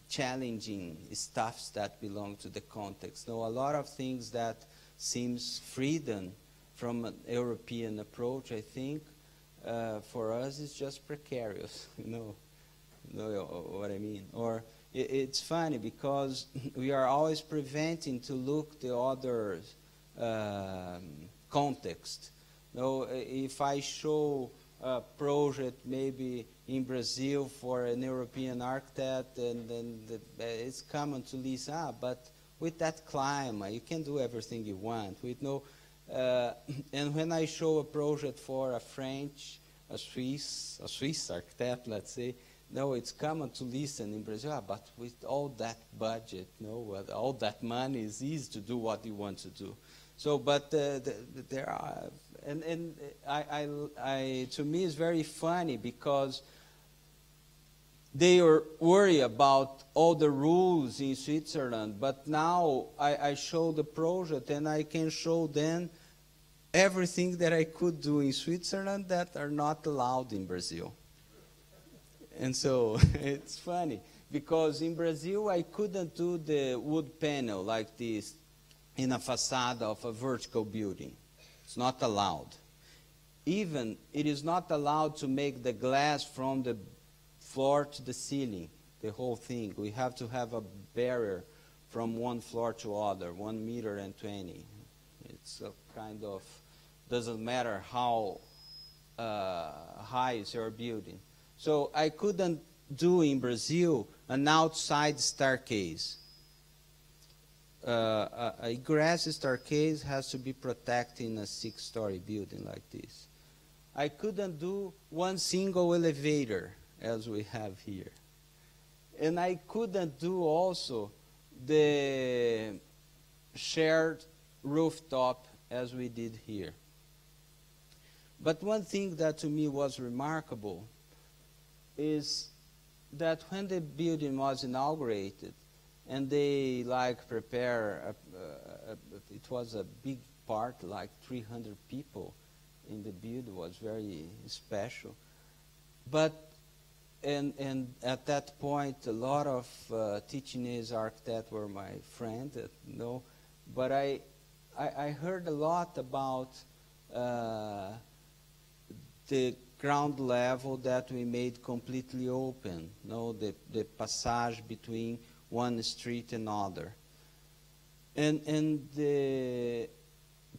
challenging stuffs that belong to the context. A lot of things that seems freedom from an European approach, I think, for us is just precarious. Know what I mean? Or it's funny because we are always preventing to look the other context. If I show a project maybe in Brazil for an European architect, and then it's common to listen, but with that climate, you can do everything you want. And when I show a project for a French, a Swiss architect, let's say, it's common to listen in Brazil, but with all that budget, with all that money, it's easy to do what you want to do. So, but there are, and I to me, it's very funny because they are worried about all the rules in Switzerland, but now I show the project and I can show them everything that I could do in Switzerland that are not allowed in Brazil. And so it's funny because in Brazil I couldn't do the wood panel like this in a facade of a vertical building. It's not allowed. Even it is not allowed to make the glass from the floor to the ceiling, the whole thing. We have to have a barrier from one floor to other, 1.20 meters. It's a kind of, doesn't matter how high is your building. So I couldn't do in Brazil an outside staircase. A grass staircase has to be protected in a 6-story building like this. I couldn't do one single elevator as we have here. And I couldn't do also the shared rooftop as we did here. But one thing that to me was remarkable is that when the building was inaugurated and they prepare, it was a big part, like 300 people in the building, was very special. But and at that point, a lot of Ticinese architects were my friends, but I heard a lot about the ground level that we made completely open, the passage between one street and another. And the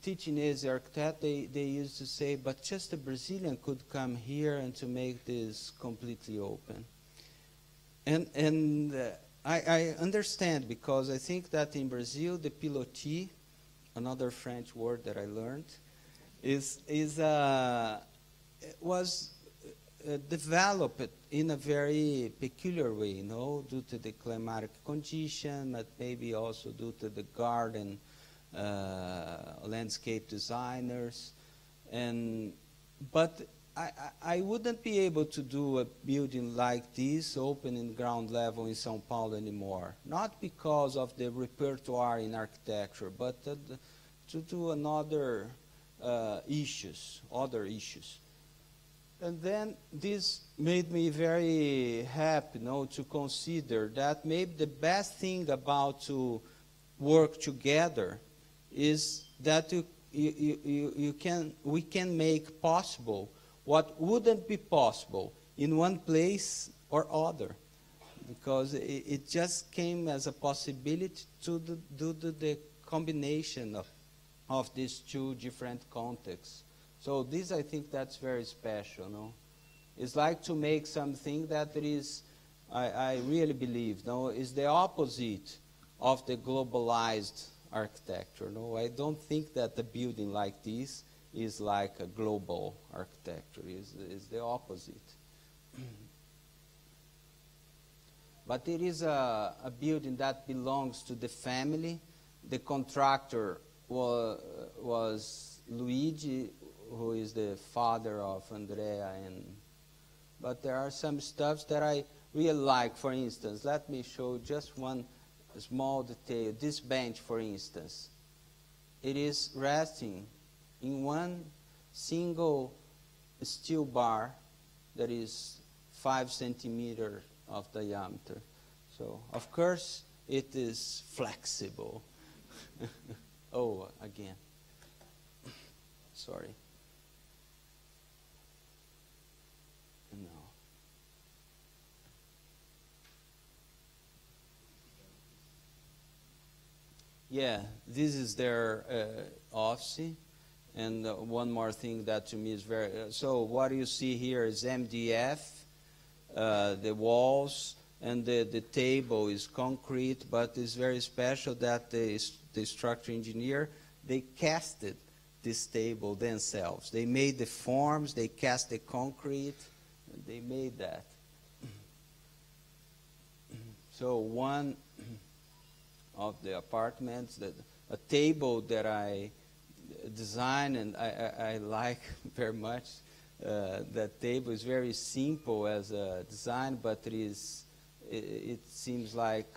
Ticinese architect, they used to say, but just a Brazilian could come here and to make this completely open. And I understand, because I think that in Brazil, the pilotis, another French word that I learned, was developed in a very peculiar way, due to the climatic condition, but maybe also due to the garden landscape designers. But I wouldn't be able to do a building like this open in ground level in São Paulo anymore. Not because of the repertoire in architecture, but due to other issues. And then this made me very happy, to consider that maybe the best thing about to work together is that we can make possible what wouldn't be possible in one place or other, because it just came as a possibility to do the combination of these two different contexts. So this, I think that's very special, It's like to make something that is, I really believe, is the opposite of the globalized architecture. I don't think that a building like this is like a global architecture. It's the opposite. But it is a building that belongs to the family. The contractor was Luigi, who is the father of Andrea. But there are some stuffs that I really like. For instance, let me show just one small detail. This bench, for instance, it is resting in one single steel bar that is 5 centimeters of diameter. So, of course, it is flexible. Oh, again. Sorry. No. Yeah, this is their AUSSI. And one more thing that to me is very... so what you see here is MDF, the walls, and the table is concrete, but it's very special that the structure engineer, they casted this table themselves. They made the forms, they cast the concrete, and they made that. So one of the apartments, a table that I designed and I like very much. That table is very simple as a design, but it seems like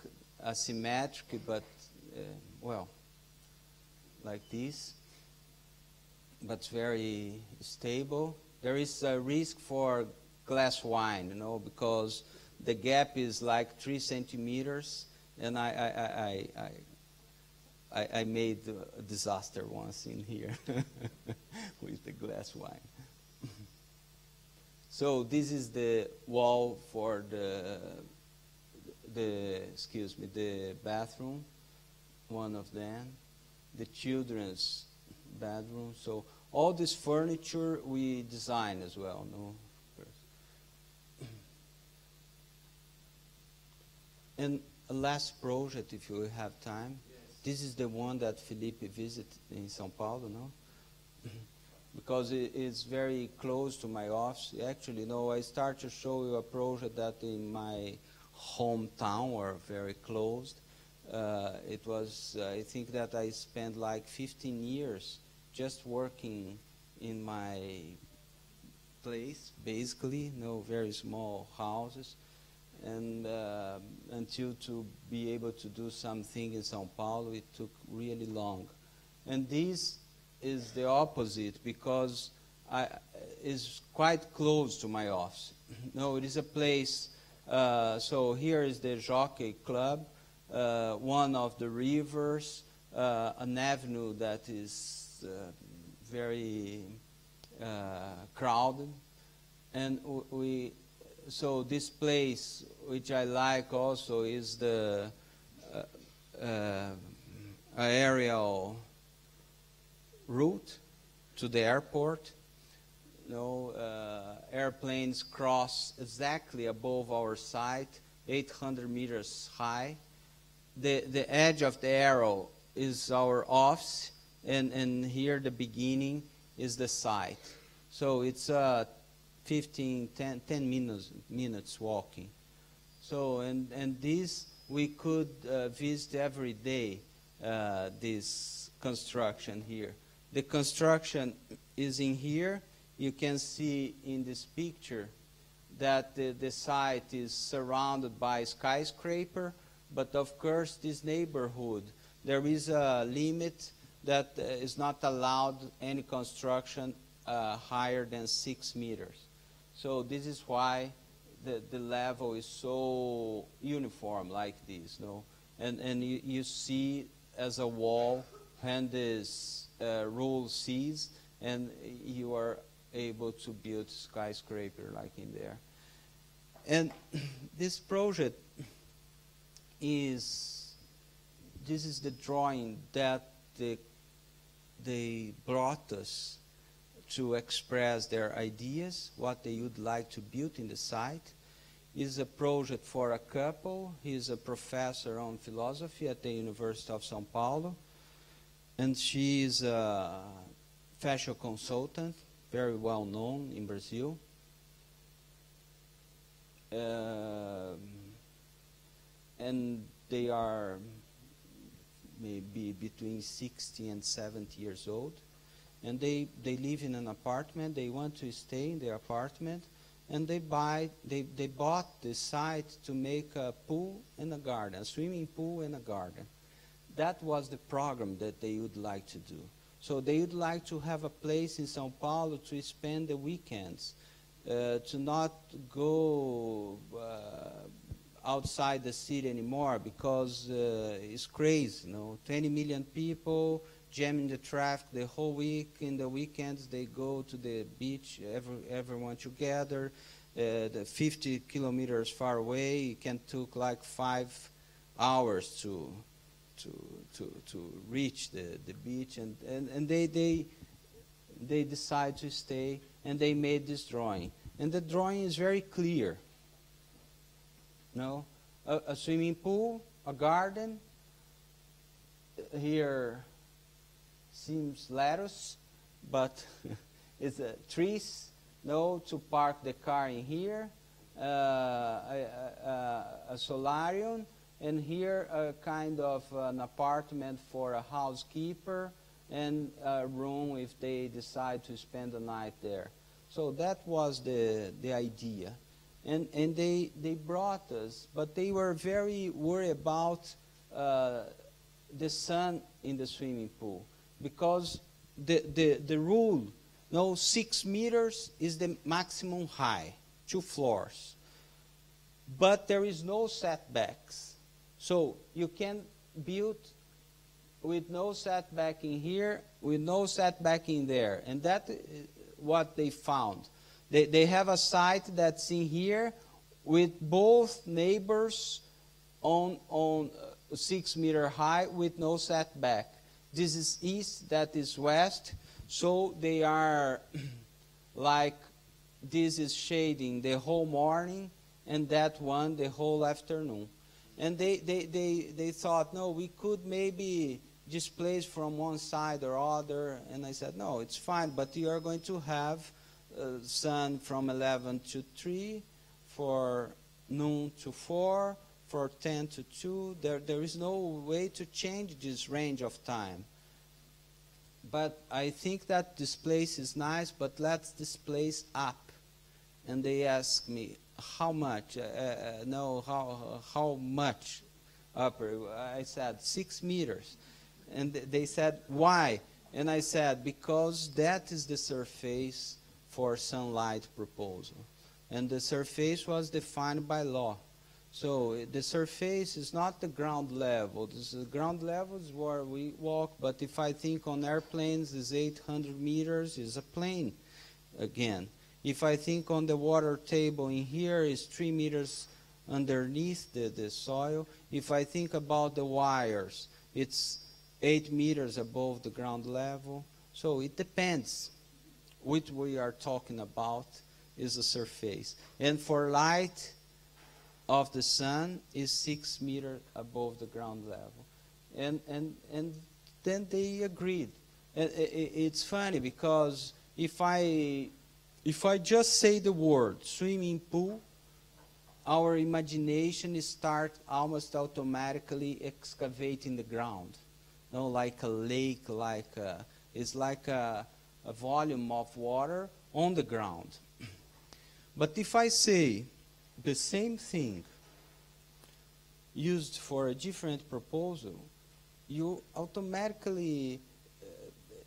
asymmetric, but well, like this, but very stable. There is a risk for glass wine, you know, because the gap is like 3 centimeters, and I made a disaster once in here with the glass wine. So this is the wall for the bathroom, one of them, the children's bedroom. So all this furniture we design as well, no? And a last project, if you have time. Yes. This is the one that Felipe visited in São Paulo, no? Because it's very close to my office. Actually, no, I start to show you a project that in my hometown were very close. It was, I think that I spent like 15 years just working in my place, basically, no, very small houses. And until to be able to do something in São Paulo, it took really long. And this is the opposite, because it's quite close to my office. No, it is a place, so here is the Jockey Club, one of the rivers, an avenue that is very crowded. And so this place, which I like also, is the aerial route to the airport. You know, airplanes cross exactly above our site, 800 meters high. The edge of the arrow is our office, and here the beginning is the site. So it's 10 minutes walking. So, and this, we could visit every day, this construction here. The construction is in here. You can see in this picture that the site is surrounded by skyscraper, but of course this neighborhood, there is a limit that is not allowed any construction higher than 6 meters. So this is why the level is so uniform like this, no? And you see as a wall when this rule ceases, and you are able to build skyscraper like in there. And this project this is the drawing that they brought us to express their ideas, what they would like to build in the site. Is a project for a couple. He's a professor on philosophy at the University of São Paulo, and she is a fashion consultant, very well known in Brazil. And they are maybe between 60 and 70 years old. And they live in an apartment. They want to stay in their apartment. And they bought the site to make a pool and a garden, a swimming pool and a garden. That was the program that they would like to do. So they would like to have a place in São Paulo to spend the weekends, to not go outside the city anymore, because it's crazy, 20 million people jamming the traffic the whole week. In the weekends, they go to the beach, everyone together, the 50 kilometers far away. It can take like 5 hours to reach the beach, and they decide to stay, and they made this drawing. And the drawing is very clear. A swimming pool, a garden. Here seems lettuce, but it's trees. To park the car in here. A solarium, and here a kind of an apartment for a housekeeper, and a room if they decide to spend the night there. So that was the idea. And they brought us, but they were very worried about the sun in the swimming pool, because the rule, 6 meters is the maximum height, 2 floors. But there is no setbacks. So you can build with no setback in here, with no setback in there. And that's what they found. They have a site that's in here with both neighbors on 6 meter high with no setback. This is east, that is west. So they are like, this is shading the whole morning, and that one the whole afternoon. And they thought, no, we could maybe displace from one side or other. And I said, no, it's fine, but you are going to have sun from 11 to 3, for noon to 4, for 10 to 2. There is no way to change this range of time. But I think that this place is nice, but let's displace up. And they asked me, how much? How much upper? I said 6 meters. And they said, why? And I said, because that is the surface for sunlight proposal. And the surface was defined by law. So the surface is not the ground level. The ground level is where we walk, but if I think on airplanes, is 800 meters, is a plane again. If I think on the water table in here, is 3 meters underneath the soil. If I think about the wires, it's 8 meters above the ground level. So it depends. What we are talking about is the surface. And for light of the sun is 6 meters above the ground level. And then they agreed. It's funny because if I just say the word swimming pool, our imagination starts almost automatically excavating the ground. Like a lake, it's like a volume of water on the ground. But if I say the same thing used for a different proposal, you automatically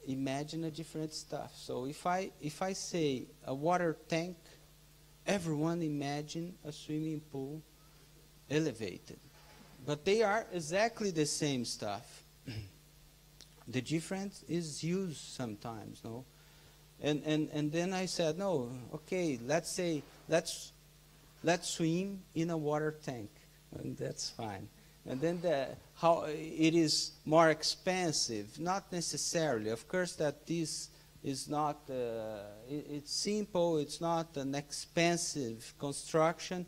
imagine a different stuff. So if I say a water tank, everyone imagine a swimming pool elevated. But they are exactly the same stuff. The difference is used sometimes, no? And then I said, no, okay, let's swim in a water tank, and that's fine. And then how it is more expensive, not necessarily. Of course, that this is not, it's simple, it's not an expensive construction,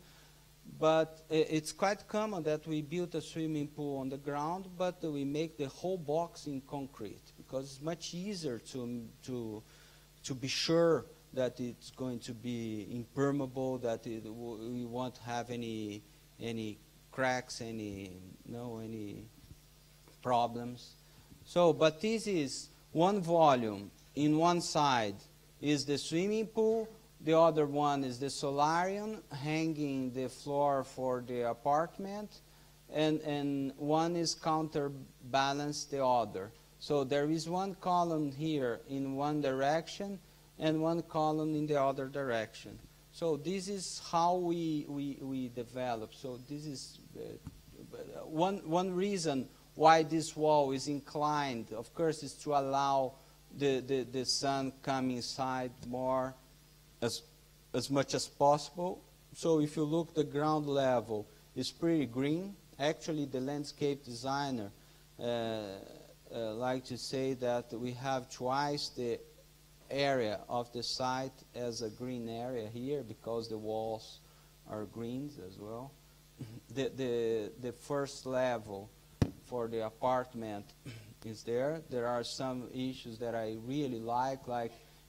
but it's quite common that we build a swimming pool on the ground, but we make the whole box in concrete, because it's much easier to be sure that it's going to be impermeable, that we won't have any cracks, any problems. So, but this is one volume. In one side is the swimming pool, the other one is the solarium hanging the floor for the apartment, and one is counterbalance the other. So there is one column here in one direction and one column in the other direction. So this is how we develop. So this is one reason why this wall is inclined, of course, is to allow the sun come inside more as much as possible. So if you look, the ground level is pretty green. Actually, the landscape designer like to say that we have twice the area of the site as a green area here because the walls are greens as well. The first level for the apartment is there. There are some issues that I really like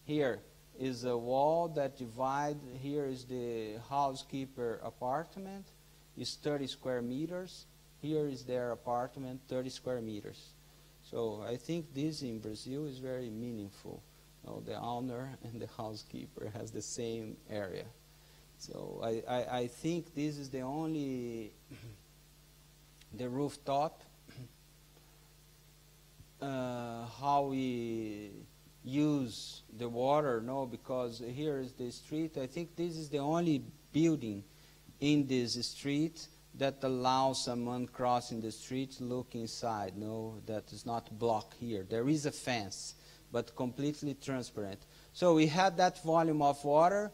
here is a wall that divides. Here is the housekeeper apartment. It's 30 square meters. Here is their apartment, 30 square meters. So I think this in Brazil is very meaningful. You know, the owner and the housekeeper has the same area. So I think this is the only, the rooftop, how we use the water, no, because here is the street. I think this is the only building in this street that allows someone crossing the street to look inside, no, that is not blocked here. There is a fence, but completely transparent. So we had that volume of water.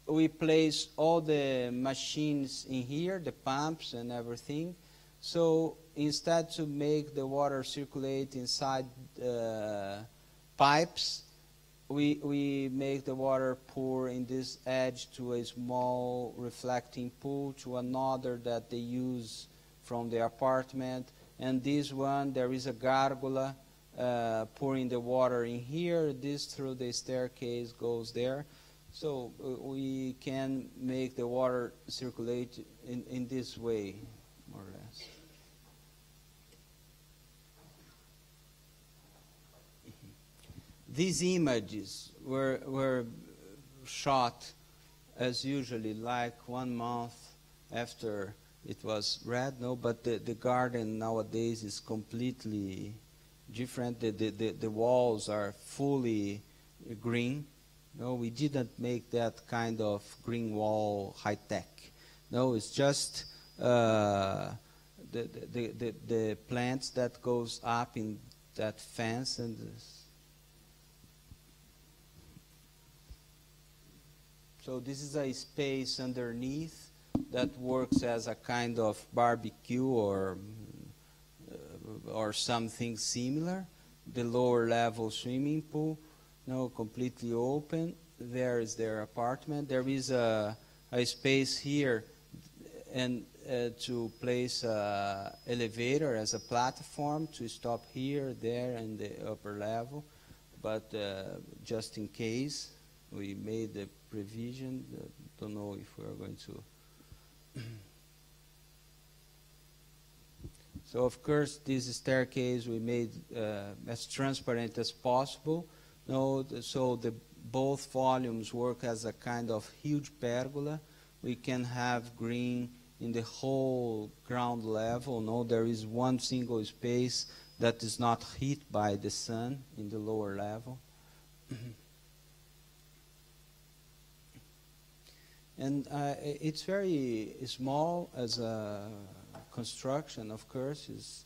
We place all the machines in here, the pumps and everything. So instead to make the water circulate inside pipes, we make the water pour in this edge to a small reflecting pool to another that they use from the apartment. And this one, there is a gargola pouring the water in here. This through the staircase goes there. So we can make the water circulate in this way, more or less. These images were shot as usually, like 1 month after it was read, no, but the garden nowadays is completely different. The walls are fully green. No, we didn't make that kind of green wall high tech. No, it's just the plants that goes up in that fence and this. So this is a space underneath that works as a kind of barbecue or something similar. The lower level swimming pool, no, completely open. There is their apartment. There is a space here and to place an elevator as a platform to stop here, there, and the upper level. But just in case, we made the provision. Don't know if we are going to. So of course, this staircase we made as transparent as possible. No, so both volumes work as a kind of huge pergola. We can have green in the whole ground level. No, there is one single space that is not hit by the sun in the lower level. And it's very small as a construction, of course,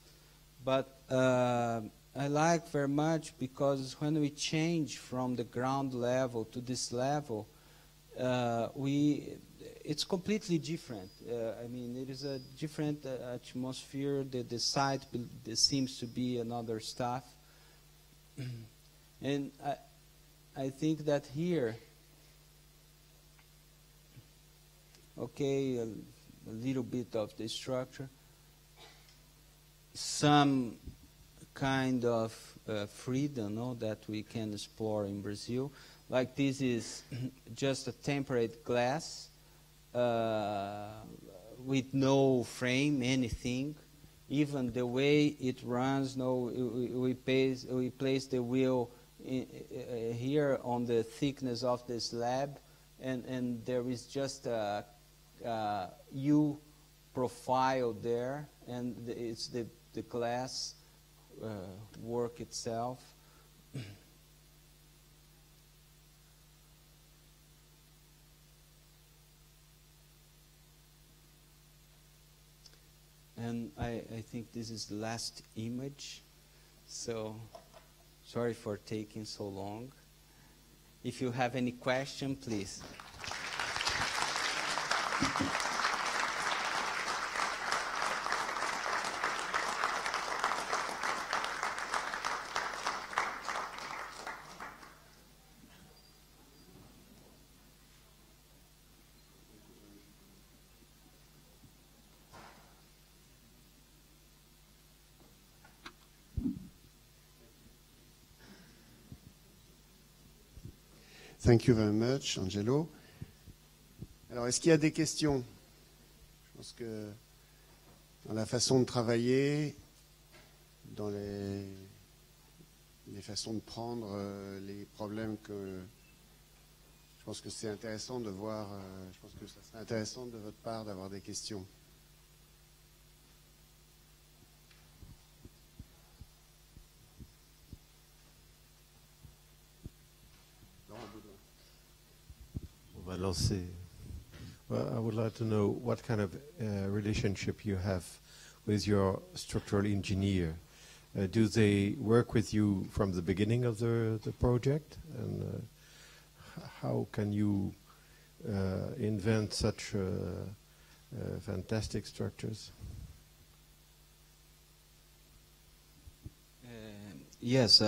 but I like very much because when we change from the ground level to this level, it's completely different. I mean, it is a different atmosphere. The site seems to be another stuff. And I think that here, okay, a little bit of the structure, some kind of freedom, no, that we can explore in Brazil. Like this is just a temperate glass with no frame, anything. even the way it runs. No, we place the wheel here on the thickness of the slab, and there is just a U profile there, and it's the glass work itself. And I think this is the last image, so sorry for taking so long. If you have any question, please.
Thank you very much, Angelo. Alors, est-ce qu'il y a des questions? Je pense que dans la façon de travailler, dans les façons de prendre les problèmes que... Je pense que c'est intéressant de voir... je pense que ça serait intéressant de votre part d'avoir des questions.
Well, I would like to know what kind of relationship you have with your structural engineer. Do they work with you from the beginning of the project? And how can you invent such fantastic structures?
Yes,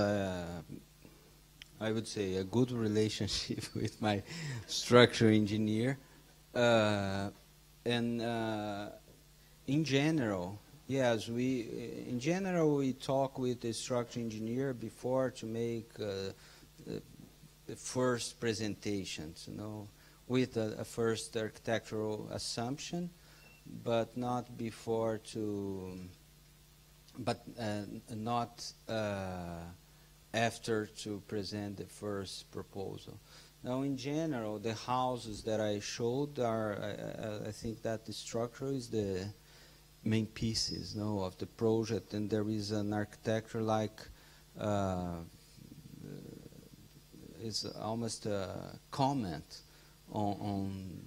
I would say a good relationship with my structural engineer. In general, yes, we talk with the structural engineer before to make the first presentations, with a first architectural assumption, but not before not after to present the first proposal. Now, in general, the houses that I showed are, I think that the structure is the main pieces of the project, and there is an architecture like, it's almost a comment on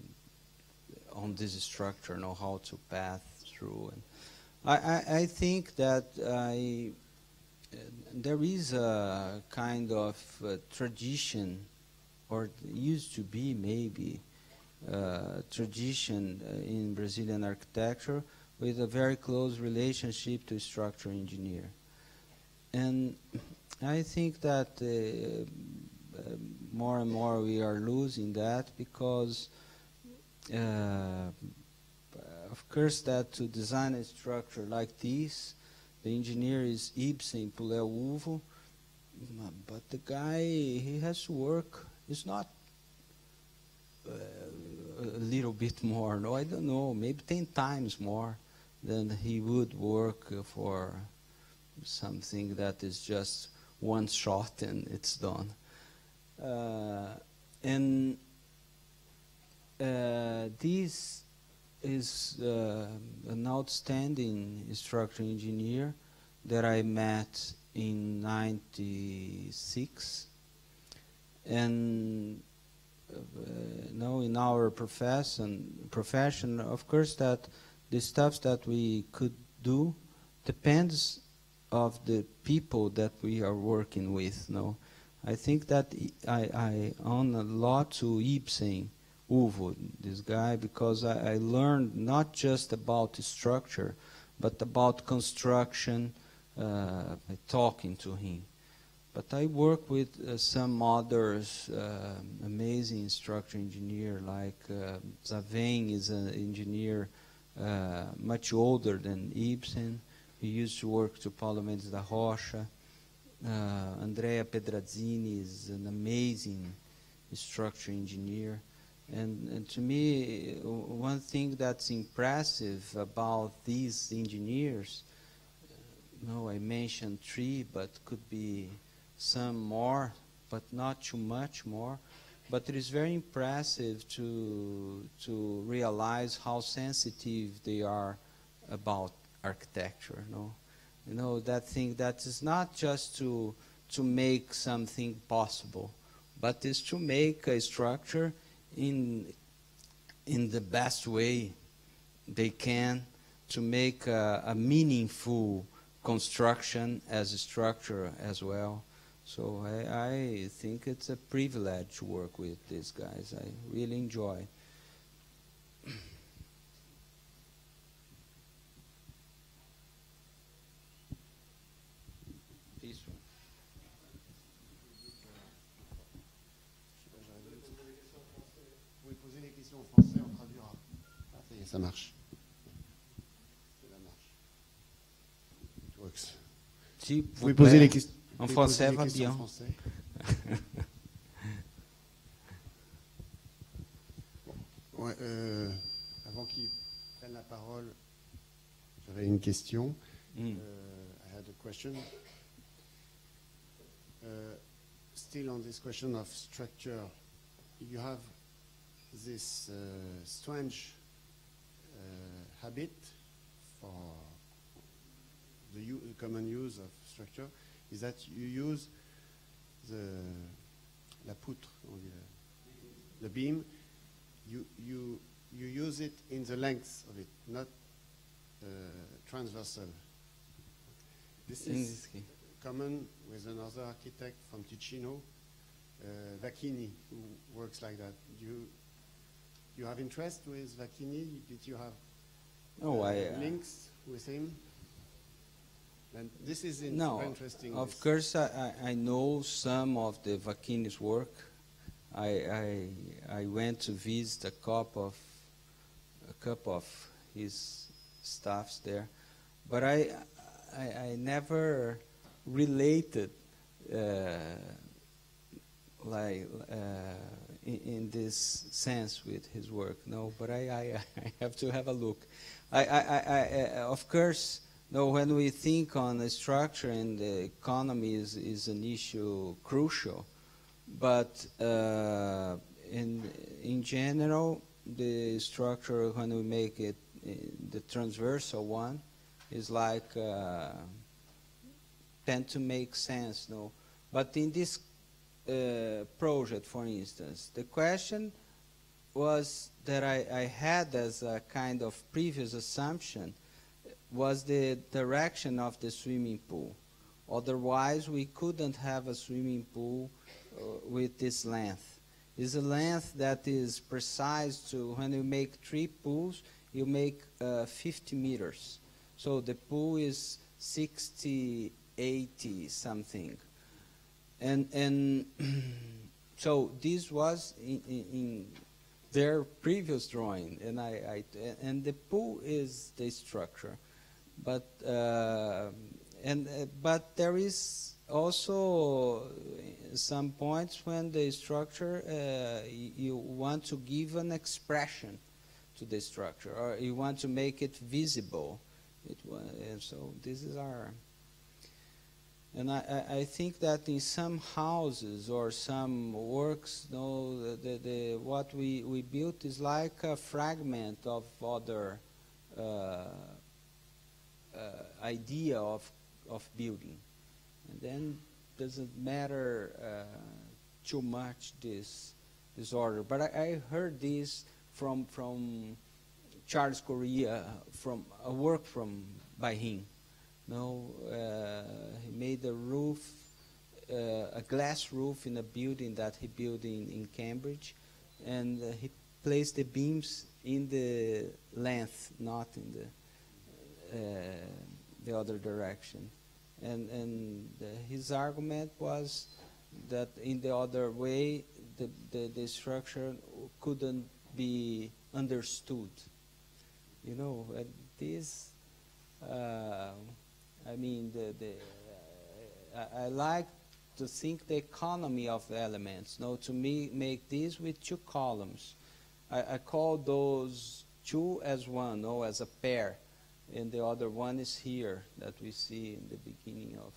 this structure, how to pass through. And I think that there is a kind of tradition, or used to be maybe, tradition in Brazilian architecture with a very close relationship to structural engineer. And I think that more and more we are losing that because, of course, that to design a structure like this, the engineer is Ibsen Puleo, but the guy, he has to work. It's not a little bit more. No, I don't know, maybe 10 times more than he would work for something that is just one shot and it's done. And this is an outstanding structural engineer that I met in '96, and now in our profession, of course, that the stuff that we could do depends of the people that we are working with. No, I think that I own a lot to Ibsen Uvo, this guy, because I learned not just about the structure, but about construction by talking to him. But I work with some others, amazing structural engineer, like Zaveng is an engineer much older than Ibsen. He used to work to Paulo Mendes da Rocha. Andrea Pedrazzini is an amazing structural engineer. And to me, one thing that's impressive about these engineers no, I mentioned 3, but could be some more, but not too much more. But it is very impressive to realize how sensitive they are about architecture. No, you know, that thing that is not just to make something possible, but is to make a structure in the best way they can, to make a meaningful construction as a structure as well. So I think it's a privilege to work with these guys. I really enjoy. This one.
Vous pouvez poser les questions en français, on traduira. Ah, ça y est, ça marche. Ça marche. It works.
Si
Vous pouvez poser les questions.
En français, va bien.
Bon, ouais, avant qu'ils prennent la parole, j'avais une question. I had a question. Still on this question of structure, you have this strange habit for the common use of structure, is that you use la poutre, the beam, you use it in the length of it, not transversal. This is common with another architect from Ticino, Vacchini, who works like that. Do you have interest with Vacchini? Did you have links with him? And this is very interesting.
Of course, I know some of the Vacchini's work. I went to visit a couple of his staffs there, but I never related in this sense with his work. No, but I have to have a look. Of course. No, when we think on the structure and the economy is an issue crucial, but in general, the structure, when we make it the transversal one, is like tend to make sense. No, but in this project, for instance, the question was that I had as a kind of previous assumption was the direction of the swimming pool. Otherwise, we couldn't have a swimming pool with this length. It's a length that is precise to, when you make 3 pools, you make 50 meters. So the pool is 60, 80 something. And so this was in their previous drawing, and the pool is the structure. But but there is also some points when the structure you want to give an expression to the structure, or you want to make it visible. And so this is our. And I think that in some houses or some works, no, what we built is like a fragment of other idea of building, and then doesn't matter too much this order. But I heard this from Charles Correa, from a work by him. No, he made a roof, a glass roof in a building that he built in Cambridge, and he placed the beams in the length, not in the other direction. And his argument was that in the other way, the structure couldn't be understood. You know, this. I mean, I like to think the economy of the elements. No, to me, make this with 2 columns. I call those 2 as one, no, as a pair. and the other one is here that we see in the beginning of.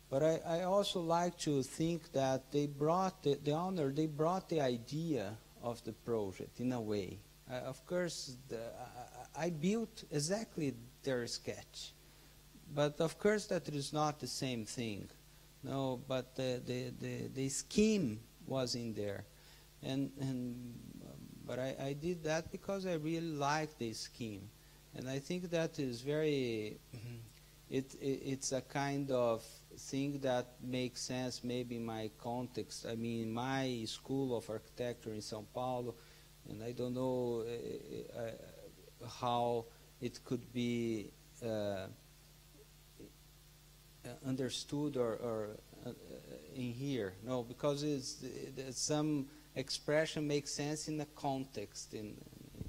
But I also like to think that they brought the owner, they brought the idea of the project in a way. Of course, I built exactly their sketch, but of course that is not the same thing. No, but the scheme was in there, but I did that because I really like the scheme, and I think that is very. It's a kind of thing that makes sense maybe in my context. I mean, my school of architecture in São Paulo, and I don't know how it could be understood or in here. No, because it's some expression makes sense in a context,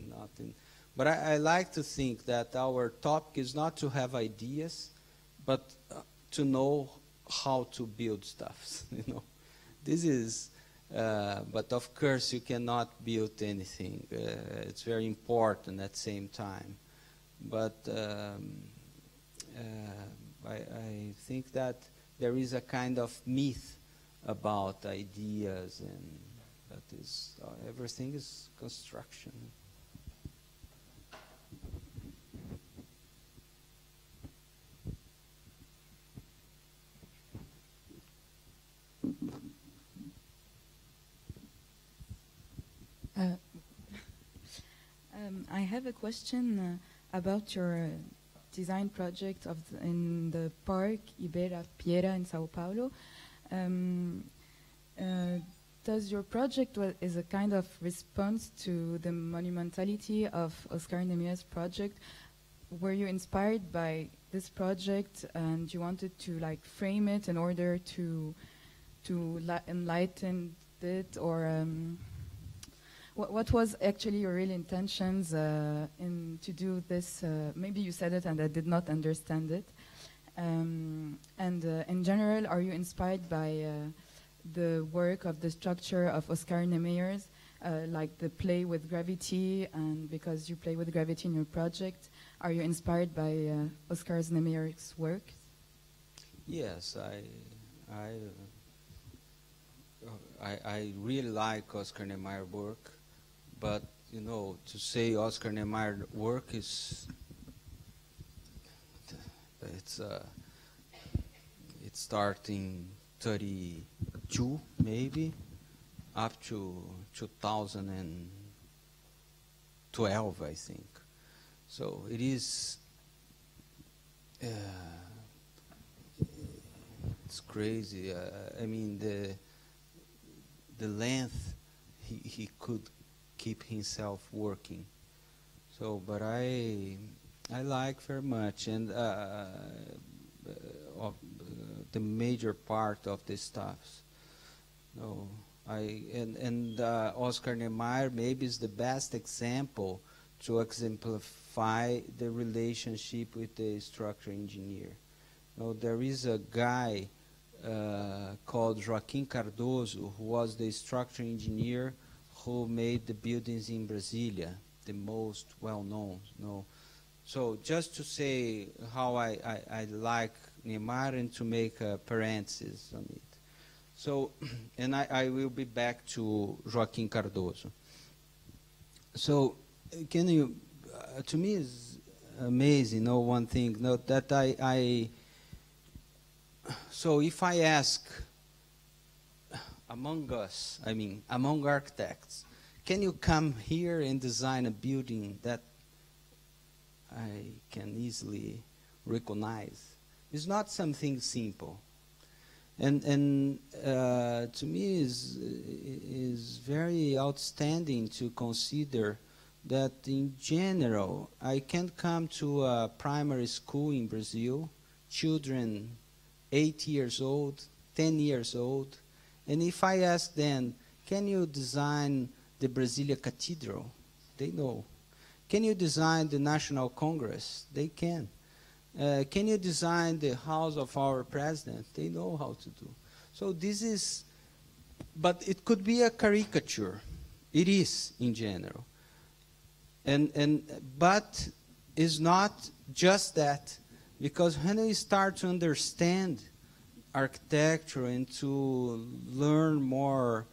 not in. But I like to think that our topic is not to have ideas, but to know how to build stuff. You know, this is. But of course, you cannot build anything. It's very important at the same time. But I think that there is a kind of myth about ideas, and that is everything is construction.
I have a question about your design project in the park Ibirapuera in Sao Paulo. Does your project is a kind of response to the monumentality of Oscar Niemeyer's project? Were you inspired by this project and you wanted to like frame it in order to enlighten it, or what was actually your real intentions to do this? Maybe you said it and I did not understand it. And in general, are you inspired by the work of the structure of Oscar Niemeyer's, like the play with gravity, and because you play with gravity in your project, are you inspired by Oscar Niemeyer's work?
Yes, I really like Oscar Niemeyer's work, but you know, to say Oscar Niemeyer's work is it starting 32 maybe up to 2012, I think. So it is. It's crazy. I mean the length he could keep himself working. So, but I like very much, and the major part of the stuffs. No, Oscar Niemeyer maybe is the best example to exemplify the relationship with the structural engineer. No, there is a guy called Joaquim Cardoso, who was the structural engineer who made the buildings in Brasilia, the most well-known. No, so just to say how I like Niemeyer and to make a parenthesis on it. So, and I will be back to Joaquim Cardoso. So, can you, to me is amazing, no, one thing, no, that so if I ask among us, I mean, among architects, can you come here and design a building that I can easily recognize? It's not something simple. And to me is very outstanding to consider that in general, I can come to a primary school in Brazil, children 8 years old, 10 years old, and if I ask them, can you design the Brasilia Cathedral? They know. Can you design the National Congress? They can. Can you design the house of our president? They know how to do. So this is, but it could be a caricature. It is in general. But is not just that, because when we start to understand architecture and to learn more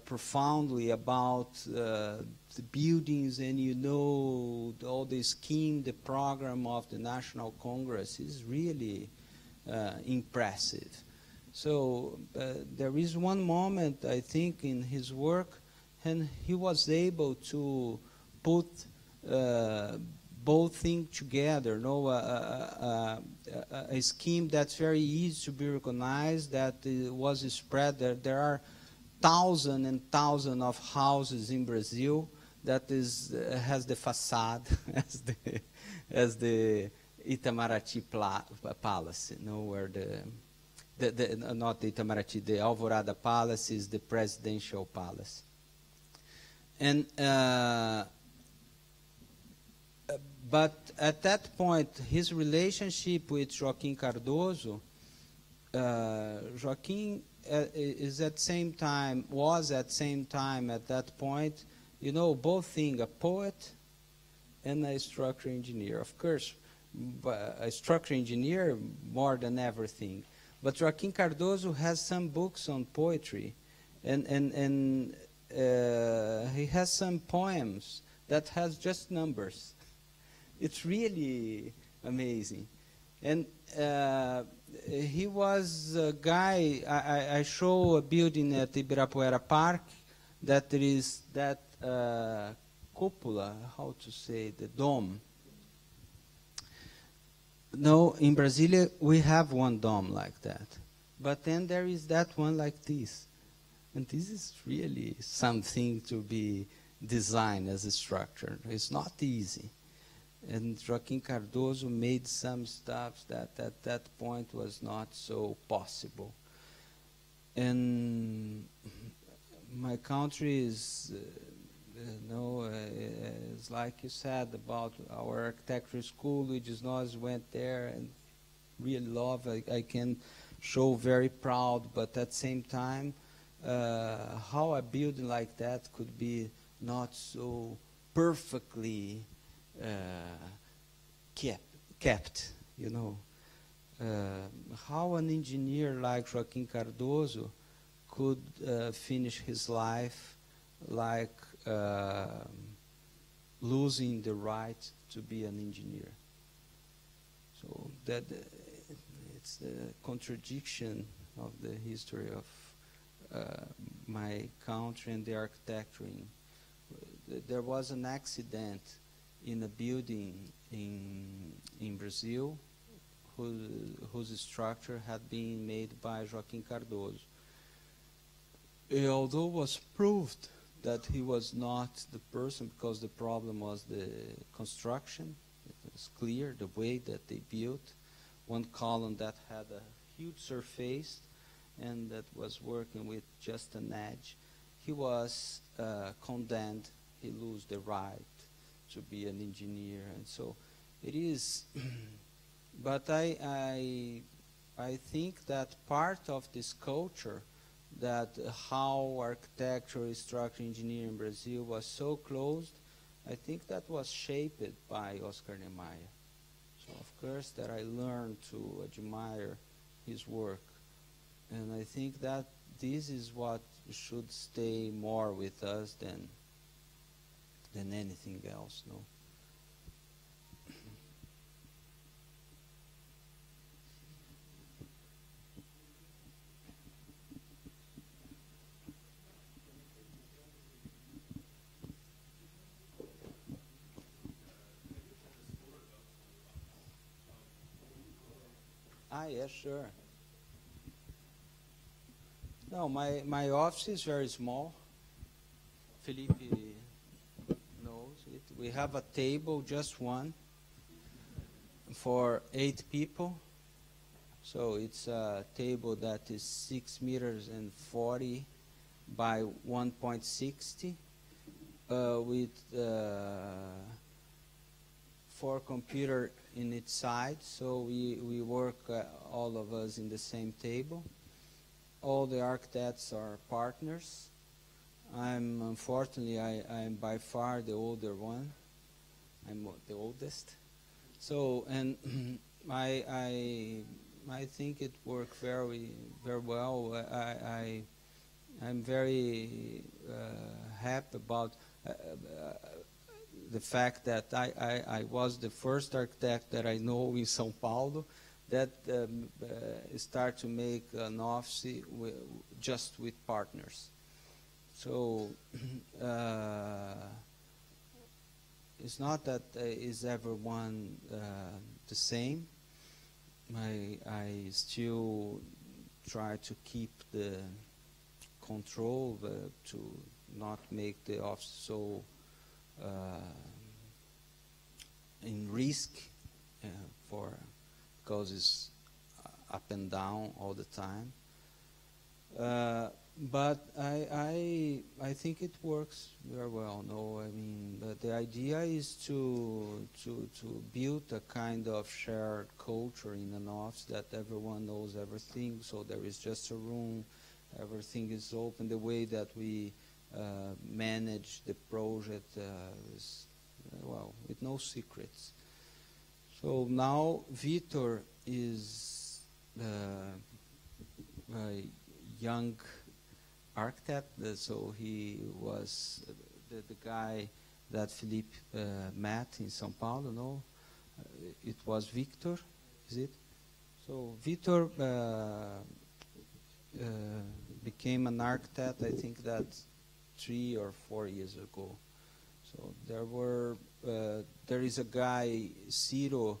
profoundly about the buildings, and you know all the scheme, the program of the National Congress is really impressive. So there is one moment, I think, in his work, and he was able to put both things together, a scheme that's very easy to be recognized, that was spread. There are thousands and thousands of houses in Brazil that has the facade as the Itamaraty Palace, where not the Itamaraty, the Alvorada Palace is the presidential palace. And but at that point, his relationship with Joaquim Cardoso, Joaquim was at same time at that point, both things, a poet and a structural engineer. Of course, a structural engineer more than everything. But Joaquim Cardoso has some books on poetry, and he has some poems that has just numbers. It's really amazing. And he was a guy, I show a building at Ibirapuera Park that there is that cupola, how to say, the dome. No, in Brasilia we have one dome like that. But then there is that one like this. And this is really something to be designed as a structure. It's not easy. And Joaquim Cardoso made some stuff that at that point was not so possible. And my country is, it's like you said about our architecture school. We just went there and really love. I can show very proud, but at the same time, how a building like that could be not so perfectly kept, how an engineer like Joaquim Cardoso could finish his life like losing the right to be an engineer. So that it's the contradiction of the history of my country and the architecture. There was an accident in a building in Brazil whose structure had been made by Joaquim Cardoso. Although it was proved that he was not the person, because the problem was the construction. It was clear the way that they built one column that had a huge surface and that was working with just an edge. He was condemned. He lost the right to be an engineer, and so it is. But I think that part of this culture, that how architecture, structural engineering in Brazil was so closed, I think that was shaped by Oscar Niemeyer. So of course that I learned to admire his work, and I think that this is what should stay more with us than anything else, no? Yeah, sure. No, my office is very small. Felipe knows it. We have a table, just one, for 8 people. So it's a table that is 6 meters and 40 by 1.60 with 4 computers in each side. So we work, all of us, in the same table. All the architects are partners. Unfortunately, I'm by far the older one. I'm the oldest. So, and I think it worked very well. I'm very happy about the fact that I was the first architect that I know in São Paulo that start to make an office just with partners. So it's not that is everyone the same. I still try to keep the control to not make the office so in risk because it's up and down all the time. But I think it works very well. No, I mean the idea is to build a kind of shared culture in an office that everyone knows everything. So there is just a room, everything is open. The way that we manage the project is well with no secrets. So now Vitor is a young architect, so he was the guy that Philippe met in São Paulo, no? It was Victor, is it? So Vitor became an architect, I think that 3 or 4 years ago. So there is a guy, Ciro,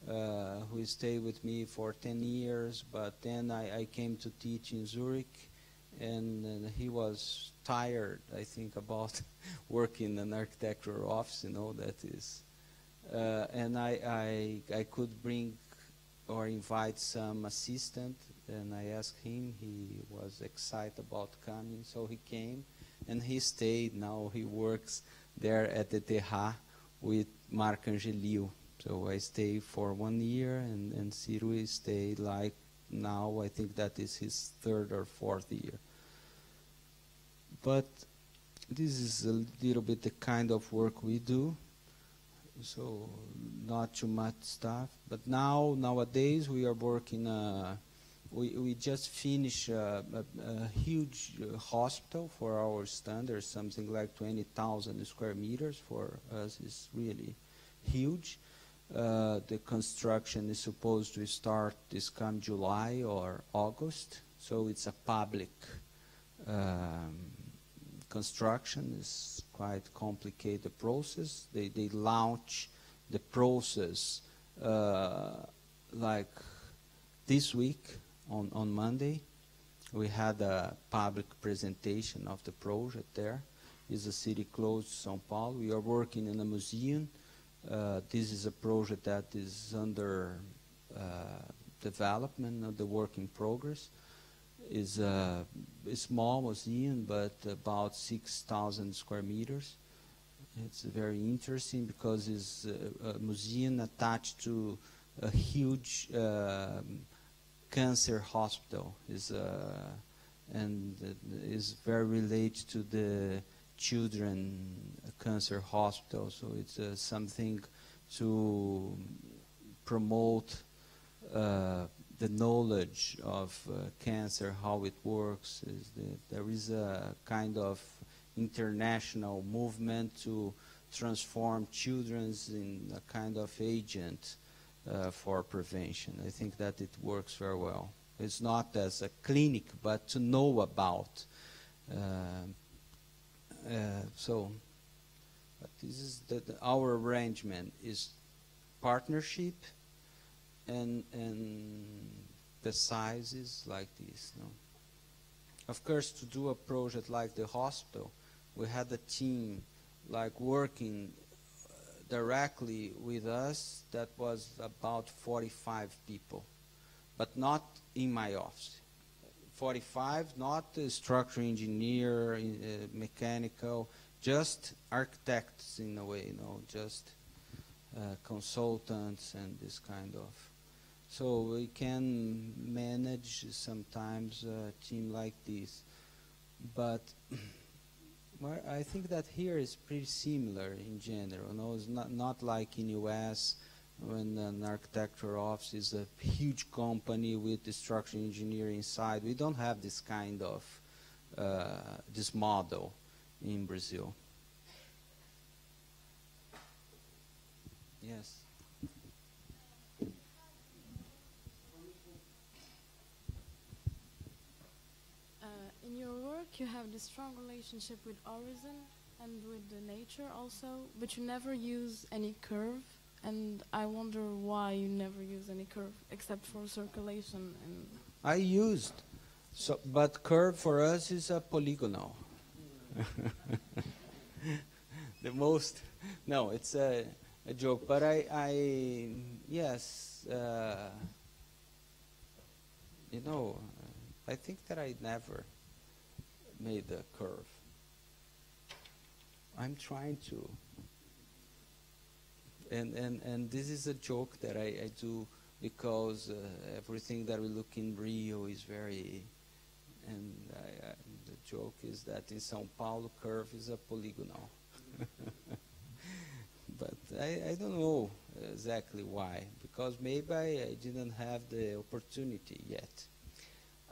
who stayed with me for 10 years, but then I came to teach in Zurich, and he was tired, I think, about working in an architectural office, you know, that is. And I could bring or invite some assistant, and I asked him. He was excited about coming, so he came, and he stayed. Now he works there at the Terra with Marc Angelil. So I stayed for 1 year, and Ciro stayed like now, I think that is his 3rd or 4th year. But this is a little bit the kind of work we do, so not too much stuff. But nowadays we are working, we just finished a huge hospital for our standards, something like 20,000 square meters. For us is really huge. The construction is supposed to start this come July or August, so it's a public construction. Is quite complicated process. They launch the process like this week on Monday. We had a public presentation of the project there. It's a city close to São Paulo. We are working in a museum. This is a project that is under development, the work in progress. Is a small museum, but about 6,000 square meters. It's very interesting because it's a museum attached to a huge cancer hospital. And is very related to the children cancer hospital. So it's something to promote the knowledge of cancer, how it works. There is a kind of international movement to transform children in a kind of agent for prevention. I think that it works very well. It's not as a clinic, but to know about. But this is our arrangement is partnership. And the size is like this. No? Of course, to do a project like the hospital, we had a team like working directly with us that was about 45 people, but not in my office. 45, not a structural engineer, mechanical, just architects in a way, you know, just consultants and this kind of. So we can manage sometimes a team like this. But well, I think that here is pretty similar in general. No, it's not like in US when an architecture office is a huge company with the structural engineer inside. We don't have this kind of, this model in Brazil. Yes.
In your work, you have this strong relationship with horizon and with the nature also, but you never use any curve. And I wonder why you never use any curve except for circulation. And
I used, so, but curve for us is a polygonal. The most, no, it's a joke. But yes, you know, I think that I never made a curve. I'm trying to. And this is a joke that I do because everything that we look in Rio is very, and the joke is that in São Paulo, curve is a polygonal. But I don't know exactly why, because maybe I didn't have the opportunity yet.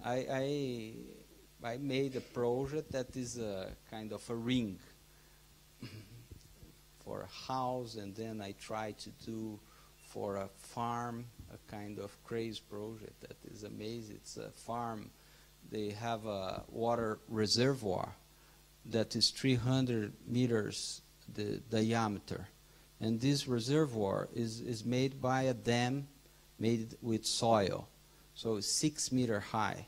I made a project that is a kind of a ring for a house, and then I tried to do for a farm a kind of crazy project that is amazing. It's a farm. They have a water reservoir that is 300 meters the diameter. And this reservoir is made by a dam made with soil. So it's 6 meters high.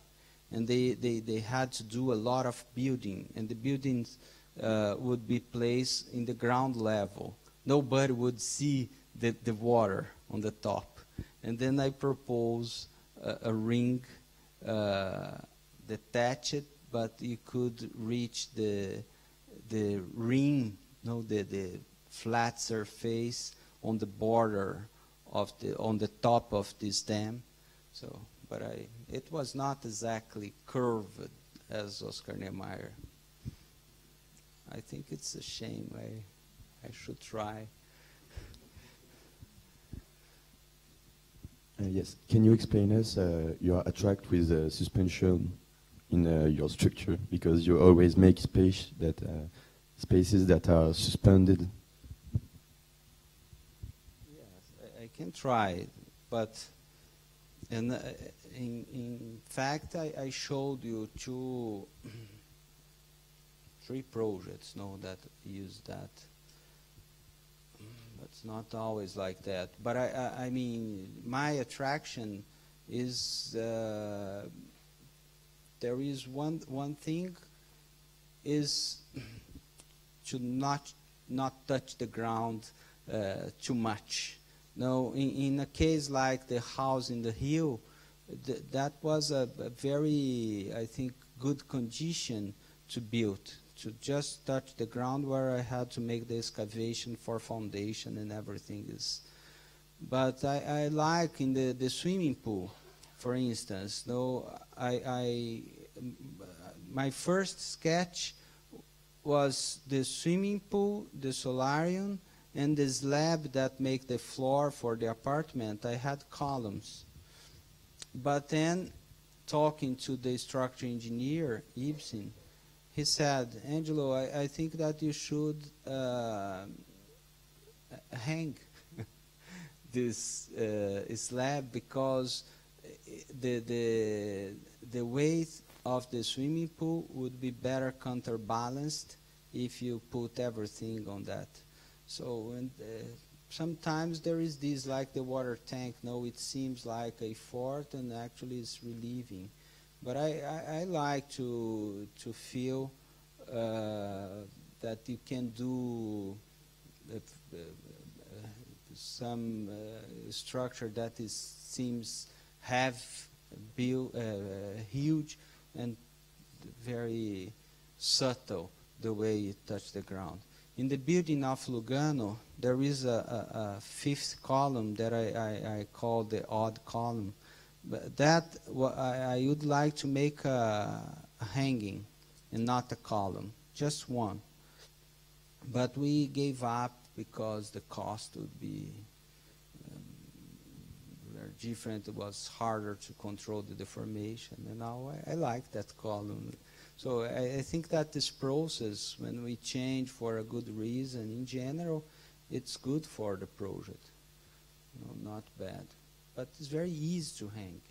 And they had to do a lot of building. And the buildings would be placed in the ground level. Nobody would see the water on the top. And then I proposed a ring detached, but you could reach the ring, the flat surface on the border of on the top of this dam. So, but it was not exactly curved as Oscar Niemeyer. I think it's a shame. I should try.
Yes. Can you explain us your attract with suspension in your structure? Because you always make spaces that are suspended.
Yes, I can try, but in fact I showed you three projects that use that. But it's not always like that. But I mean, my attraction is there is one thing is to not touch the ground too much. No, in a case like the house in the hill, that was a very, I think, good condition to build, to just touch the ground where I had to make the excavation for foundation and everything is. But I like in the swimming pool, for instance. No, my first sketch was the swimming pool, the solarium, and the slab that make the floor for the apartment. I had columns. But then, talking to the structural engineer, Ibsen, he said, Angelo, I think that you should hang this slab because the weight of the swimming pool would be better counterbalanced if you put everything on that. So sometimes there is this, like the water tank. No, it seems like a fort and actually it's relieving. But I like to feel that you can do some structure that seems huge and very subtle the way it touched the ground. In the building of Lugano, there is a fifth column that I call the odd column. But that I would like to make a hanging and not a column, just one. But we gave up because the cost would be different, it was harder to control the deformation. And now I like that column. So I think that this process, when we change for a good reason, in general, it's good for the project. Not bad. But it's very easy to hang.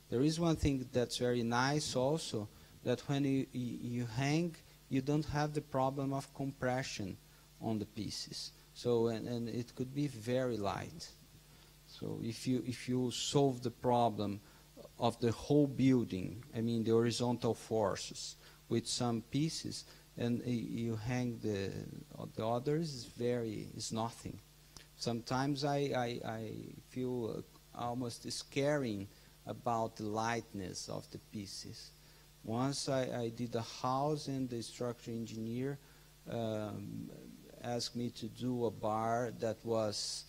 There is one thing that's very nice also, that when you hang, you don't have the problem of compression on the pieces. So, and it could be very light. So if you solve the problem of the whole building, I mean the horizontal forces, with some pieces, and you hang the others, is nothing. Sometimes I feel almost scaring about the lightness of the pieces. Once I did a house, and the structural engineer asked me to do a bar that was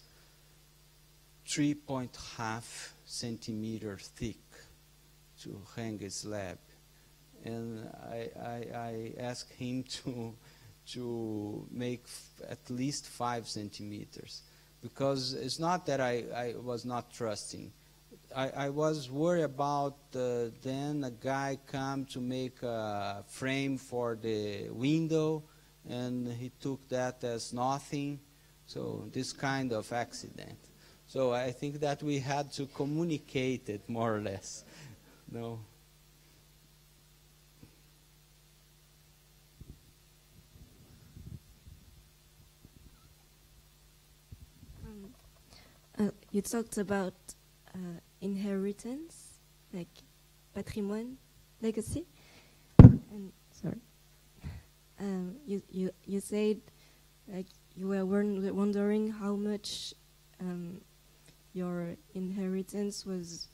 3.5 centimeters thick to hang a slab. And I asked him to make at least 5 centimeters, because it's not that I was not trusting. I was worried about then a guy come to make a frame for the window, and he took that as nothing. So this kind of accident. So I think that we had to communicate it more or less. No.
You talked about inheritance, like patrimoine, legacy. And sorry, you said like you were wondering how much your inheritance was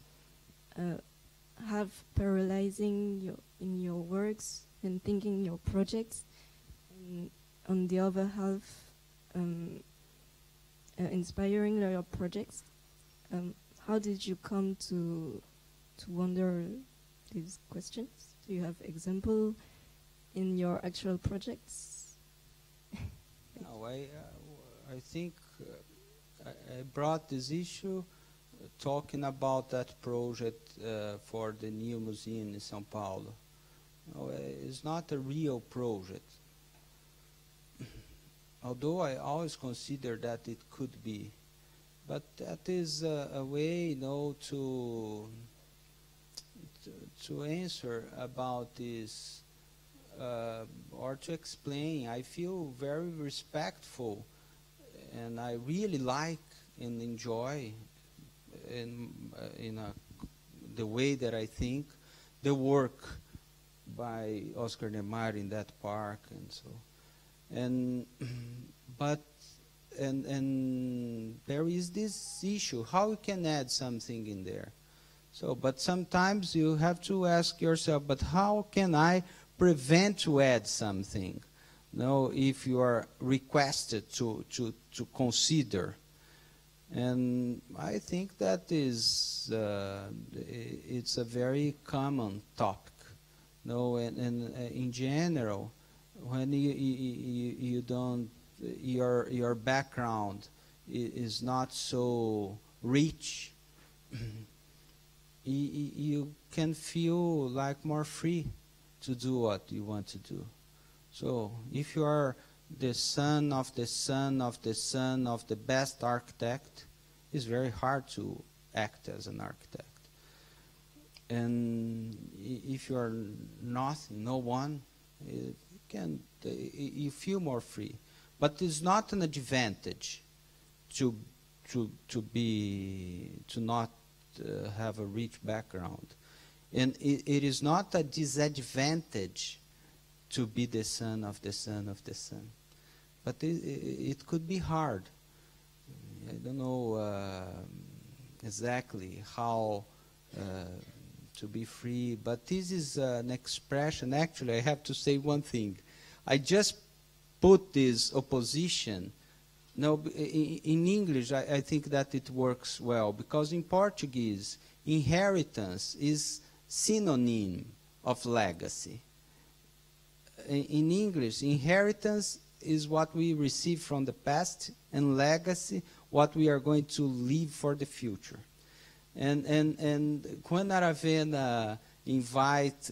half paralyzing in your works and thinking your projects, and on the other half inspiring your projects. How did you come to wonder these questions? Do you have example in your actual projects?
No, I think I brought this issue talking about that project for the new museum in São Paulo. No, it's not a real project. Although I always consider that it could be. But that is a way, to answer about this, or to explain. I feel very respectful, and I really like and enjoy the way that I think the work by Oscar Niemeyer in that park and so. And there is this issue, how you can add something in there. So, but sometimes you have to ask yourself, but how can I prevent to add something? If you are requested to consider. And I think that is, it's a very common topic. And in general, when you don't, your background is not so rich, you can feel like more free to do what you want to do. So if you are the son of the son of the son of the best architect, it's very hard to act as an architect. And if you are nothing, no one, you feel more free. But it's not an advantage to not have a rich background, and it is not a disadvantage to be the son of the son of the son. But it could be hard. I don't know exactly how to be free, but this is an expression. Actually, I have to say one thing. I just put this opposition. No, in English, I think that it works well, because in Portuguese, inheritance is synonym of legacy. In English, inheritance is what we receive from the past, and legacy, what we are going to leave for the future. And when Aravena invite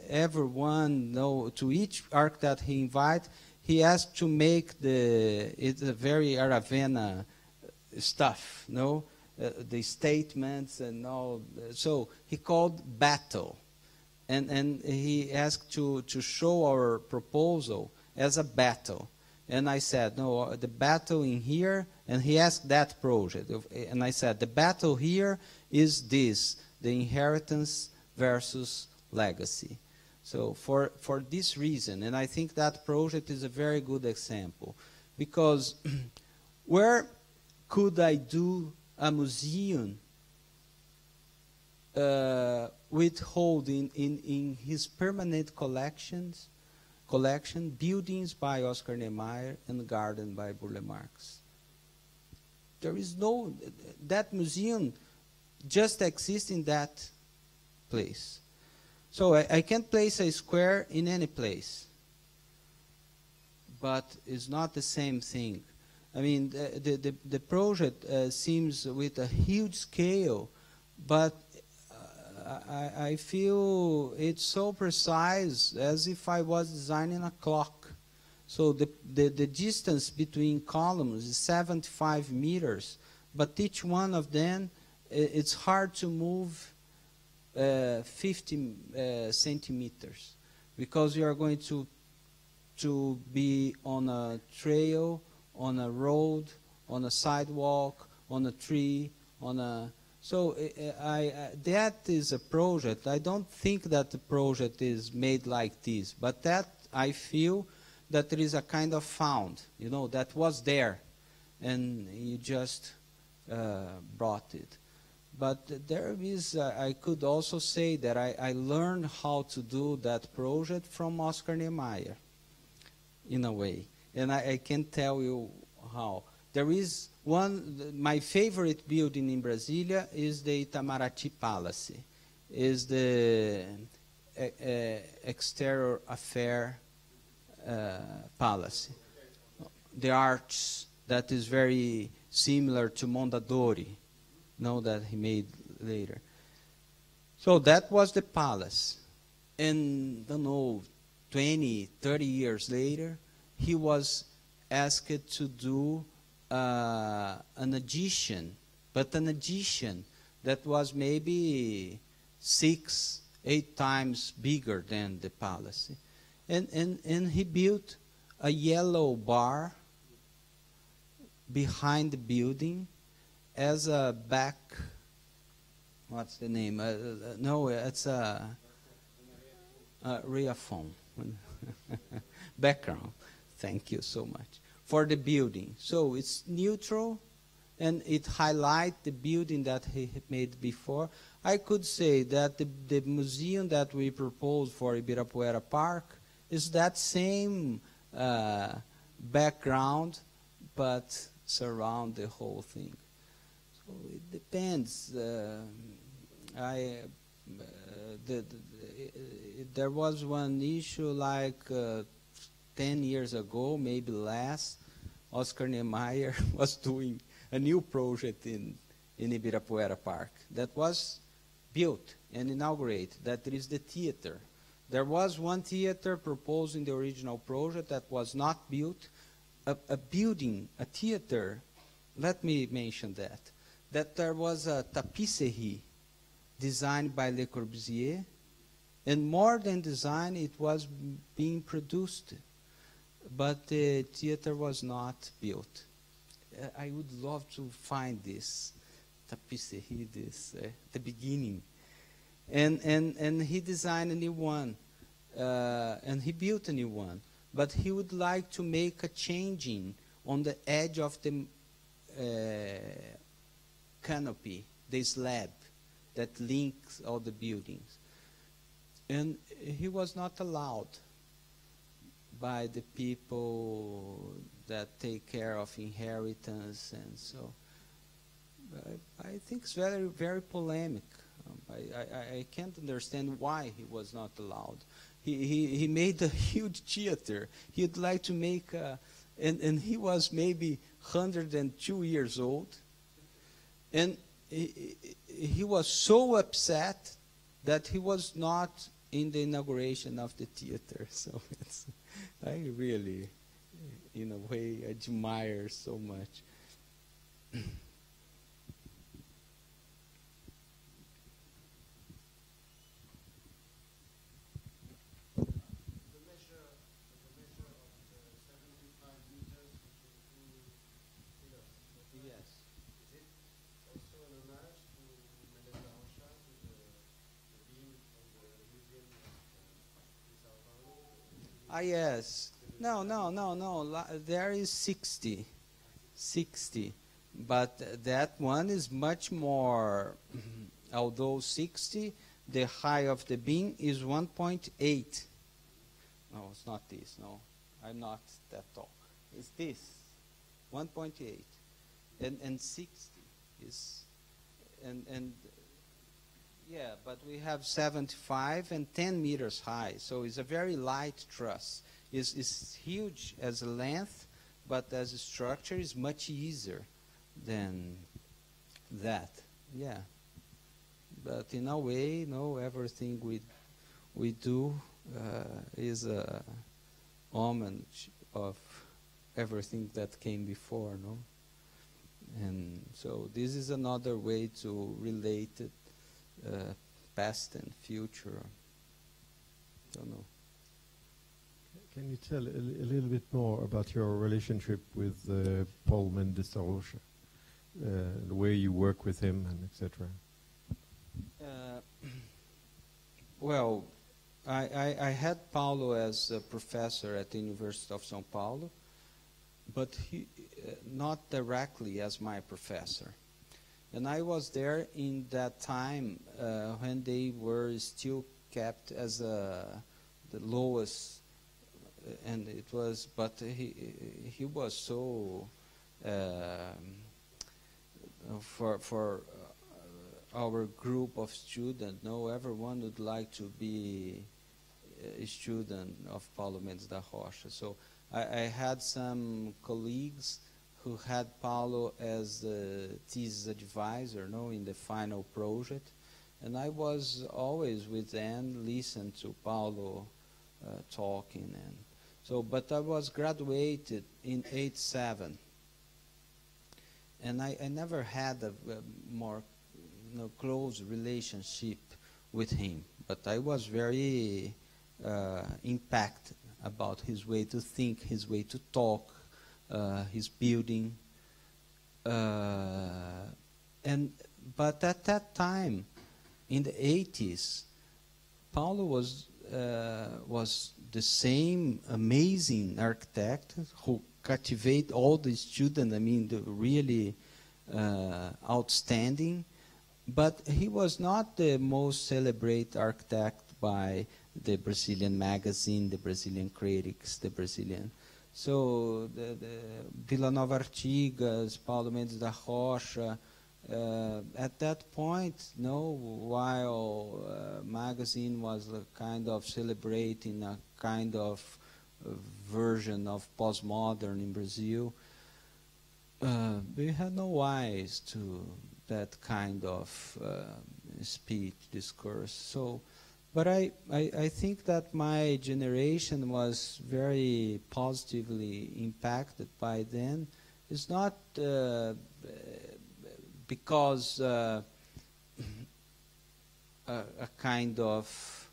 everyone, to each architect he invite, he asked to make it's a very Aravena stuff, the statements and all. So he called battle, and he asked to show our proposal as a battle. And I said, no, the battle in here, and he asked that project. And I said, the battle here is this, the inheritance versus legacy. So for this reason, and I think that project is a very good example, because where could I do a museum withholding in his permanent collection buildings by Oscar Niemeyer and garden by Burle Marx? There is no, that museum just exists in that place. So I can't place a square in any place, but it's not the same thing. I mean, the project seems with a huge scale, but I feel it's so precise as if I was designing a clock. So the distance between columns is 75 meters, but each one of them, it's hard to move 50 centimeters, because you are going to be on a trail, on a road, on a sidewalk, on a tree, on a... So that is a project. I don't think that the project is made like this, but that I feel that there is a kind of found, that was there, and you just brought it. But there is, I could also say that I learned how to do that project from Oscar Niemeyer, in a way. And I can't tell you how. There is one, my favorite building in Brasilia is the Itamaraty Palace, is the exterior affair palace. The arch that is very similar to Mondadori, that he made later. So that was the palace. And, 20, 30 years later, he was asked to do an addition, but an addition that was maybe 6, 8 times bigger than the palace. And he built a yellow bar behind the building as a back, what's the name? No, it's a reaphone. Background. Thank you so much. For the building. So it's neutral, and it highlights the building that he had made before. I could say that the museum that we proposed for Ibirapuera Park is that same background, but surround the whole thing. So it depends. There was one issue like 10 years ago, maybe less. Oscar Niemeyer was doing a new project in Ibirapuera Park that was built and inaugurated. That is the theater. There was one theater proposed in the original project that was not built. A building, a theater, let me mention that there was a tapisserie designed by Le Corbusier, and more than design, it was being produced. But the theater was not built. I would love to find this tapisserie, the beginning. And he designed a new one, and he built a new one. But he would like to make a changing on the edge of the canopy, the slab that links all the buildings. And he was not allowed by the people that take care of inheritance, and so I think it's very, very polemic. I can't understand why he was not allowed. He made a huge theater. He'd like to make and he was maybe 102 years old, and he was so upset that he was not in the inauguration of the theater. So I really, in a way, admire so much. Ah, yes. No. There is 60. But that one is much more, although 60, the height of the beam is 1.8. No, it's not this, no. I'm not that tall. It's this, 1.8. And 60 is, and yeah, but we have 75 and 10 meters high, so it's a very light truss. It's huge as a length, but as a structure is much easier than that. Yeah, but in a way, no, everything we do is a homage of everything that came before, no? And so this is another way to relate it. Past and future. Don't know.
Can you tell a little bit more about your relationship with Paul Mendes da Rocha, the way you work with him, and etc.?
Well, I had Paulo as a professor at the University of São Paulo, but he, not directly as my professor. And I was there in that time when they were still kept as the lowest, and it was. But he was so for our group of students. No, everyone would like to be a student of Paulo Mendes da Rocha. So I had some colleagues who had Paulo as the thesis advisor, in the final project. And I was always with them, listen to Paulo talking. And so, but I was graduated in 87. And I never had a more close relationship with him. But I was very impacted about his way to think, his way to talk, his building, but at that time, in the 80s, Paulo was the same amazing architect who captivate all the students. I mean, the really outstanding. But he was not the most celebrated architect by the Brazilian magazine, the Brazilian critics, the Brazilian. So the Vila Nova Artigas, Paulo Mendes da Rocha, at that point, while magazine was kind of celebrating a kind of version of postmodern in Brazil, we had no eyes to that kind of speech, discourse. So. But I think that my generation was very positively impacted by then. It's not because a kind of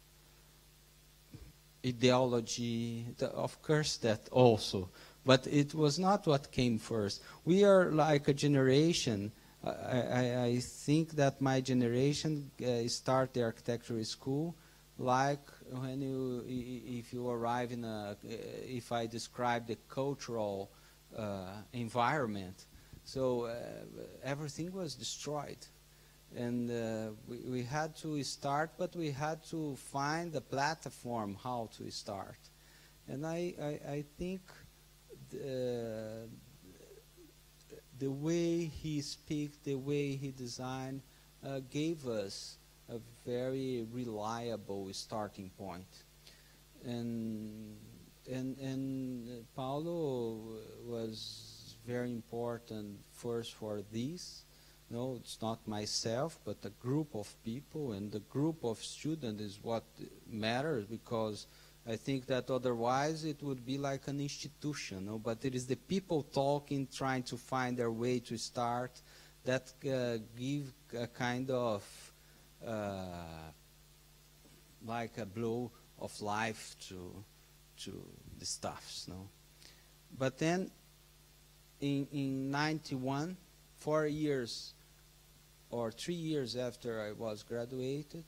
ideology, of course that also, but it was not what came first. We are like a generation. I think that my generation start the architecture school like when if you arrive in if I describe the cultural environment, so everything was destroyed. And we had to start, but we had to find a platform how to start. And I think the way he speaks, the way he designed, gave us a very reliable starting point. And Paulo was very important first for this, No, it's not myself, but a group of people, and the group of students is what matters, because I think that otherwise it would be like an institution, no? But it is the people talking, trying to find their way to start, that give a kind of like a blow of life to the stuffs, no? But then in 91, 4 years or 3 years after I was graduated,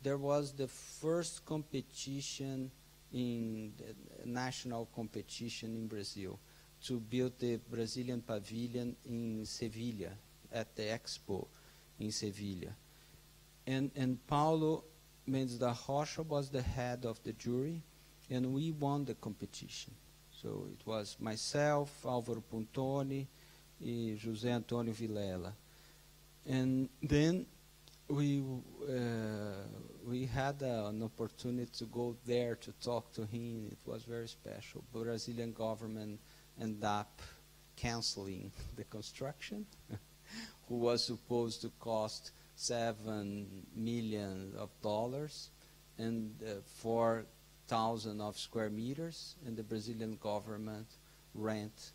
there was the first competition in the national competition in Brazil to build the Brazilian pavilion in Sevilla, at the Expo in Sevilla. And Paulo Mendes da Rocha was the head of the jury, and we won the competition. So it was myself, Álvaro Puntoni, and José Antônio Vilela. And then we had an opportunity to go there to talk to him. It was very special. Brazilian government ended up canceling the construction, who was supposed to cost $7 million and 4,000 of square meters, and the Brazilian government rent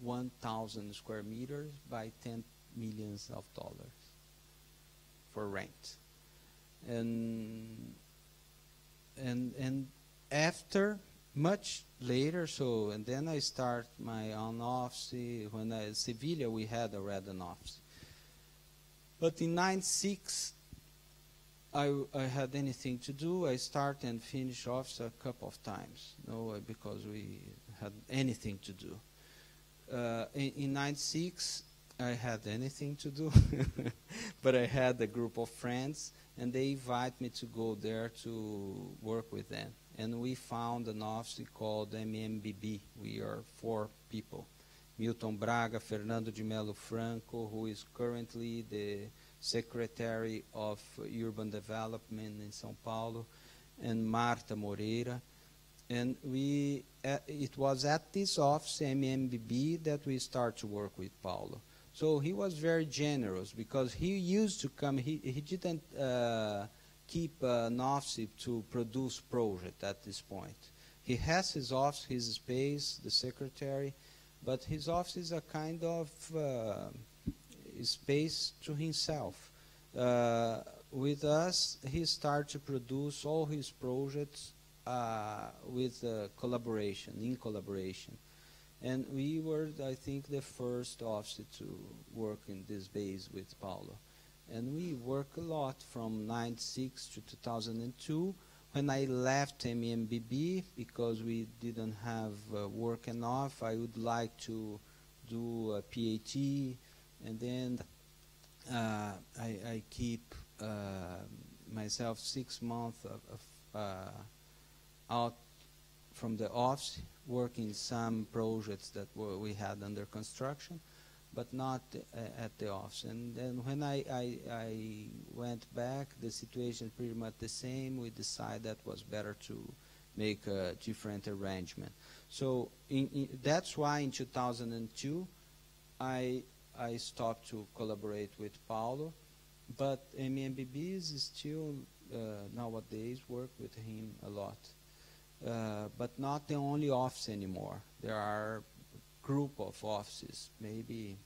1,000 square meters by $10 million for rent. And after, much later, so, and then I start my own office. When in Sevilla we had already an office. But in 96, I had anything to do. I start and finish office a couple of times, no, because we had anything to do. In 96, I had anything to do, but I had a group of friends, and they invite me to go there to work with them. And we found an office called MMBB. We are 4 people. Milton Braga, Fernando de Melo Franco, who is currently the Secretary of Urban Development in São Paulo, and Marta Moreira. And it was at this office, MMBB, that we start to work with Paulo. So he was very generous, because he used to come, he didn't keep an office to produce project at this point. He has his office, his space, the secretary, but his office is a kind of space to himself. With us, he started to produce all his projects with collaboration, in collaboration. And we were, I think, the first office to work in this base with Paulo. And we worked a lot from 96 to 2002, when I left MMBB, because we didn't have work enough. I would like to do a PhD, and then I keep myself 6 months out from the office, working some projects that we had under construction, but not at the office. And then when I went back, the situation pretty much the same. We decided that was better to make a different arrangement. So that's why in 2002, I stopped to collaborate with Paulo, but MMBB is still nowadays work with him a lot. But not the only office anymore. There are a group of offices. Maybe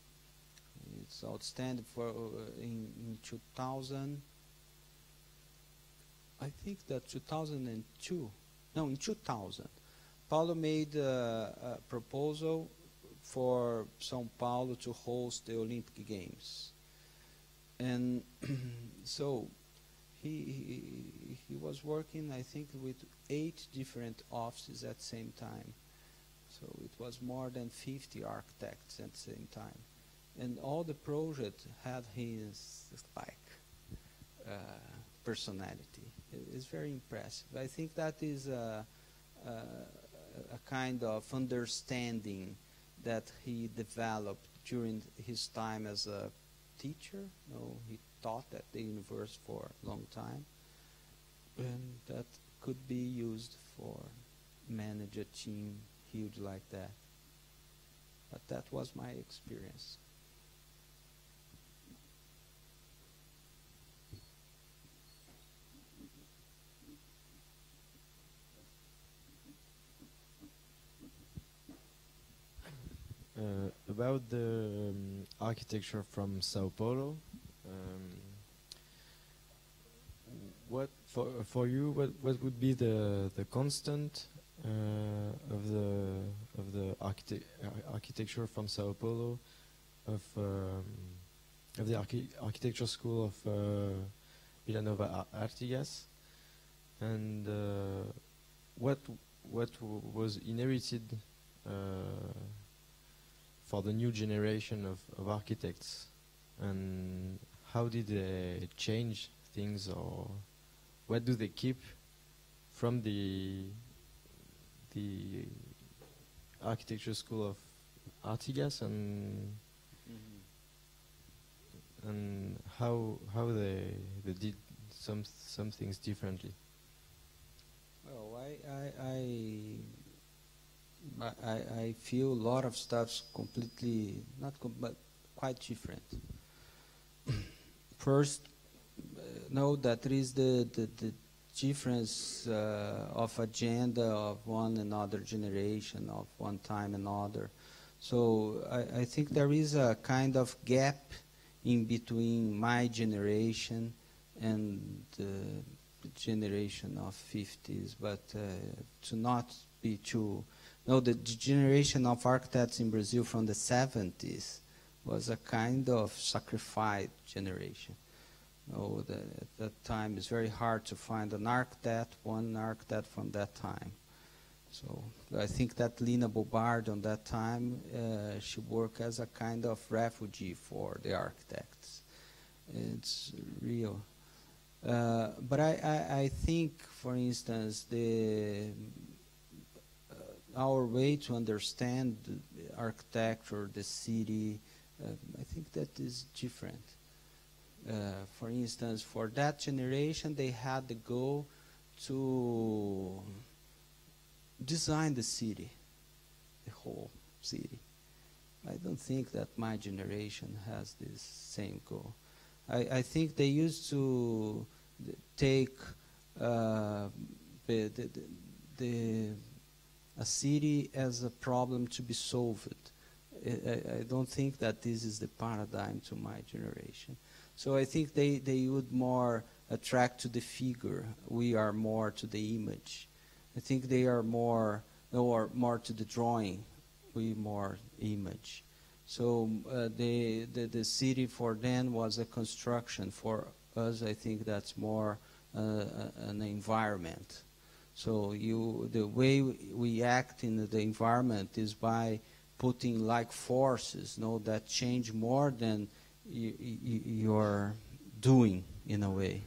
it's outstanding for in 2000. I think that 2002. No, in 2000, Paulo made a proposal for São Paulo to host the Olympic Games, and so he was working, I think, with 8 different offices at the same time. So it was more than 50 architects at the same time. And all the projects had his, personality. It's very impressive. I think that is a kind of understanding that he developed during his time as a teacher. He taught at the university for a long time, and that could be used for manage a team huge like that. But that was my experience.
About the architecture from Sao Paulo, what for you? What would be the constant of the architecture from Sao Paulo, of the architecture school of Villanova Artigas, and what was inherited for the new generation of architects, and how did they change things, or what do they keep from the architecture school of Artigas, and and how they did some things differently?
Well, I feel a lot of stuff's completely but quite different. First, know that there is the difference of agenda of one another generation, of one time another. So I think there is a kind of gap in between my generation and the generation of 50s, but to not be too... No, the generation of architects in Brazil from the 70s was a kind of sacrificed generation. No, at that time it's very hard to find one architect from that time. So I think that Lina Bobard on that time, she worked as a kind of refugee for the architects. It's real. But I think, for instance, our way to understand the architecture, the city, I think that is different. For instance, for that generation, they had the goal to design the city, the whole city. I don't think that my generation has this same goal. I think they used to take a city as a problem to be solved. I don't think that this is the paradigm to my generation. So I think they would more attract to the figure. We are more to the image. I think they are more to the drawing. We more image. So the city for them was a construction. For us, I think that's more an environment. So the way we act in the environment is by putting like forces, that change more than you're doing in a way.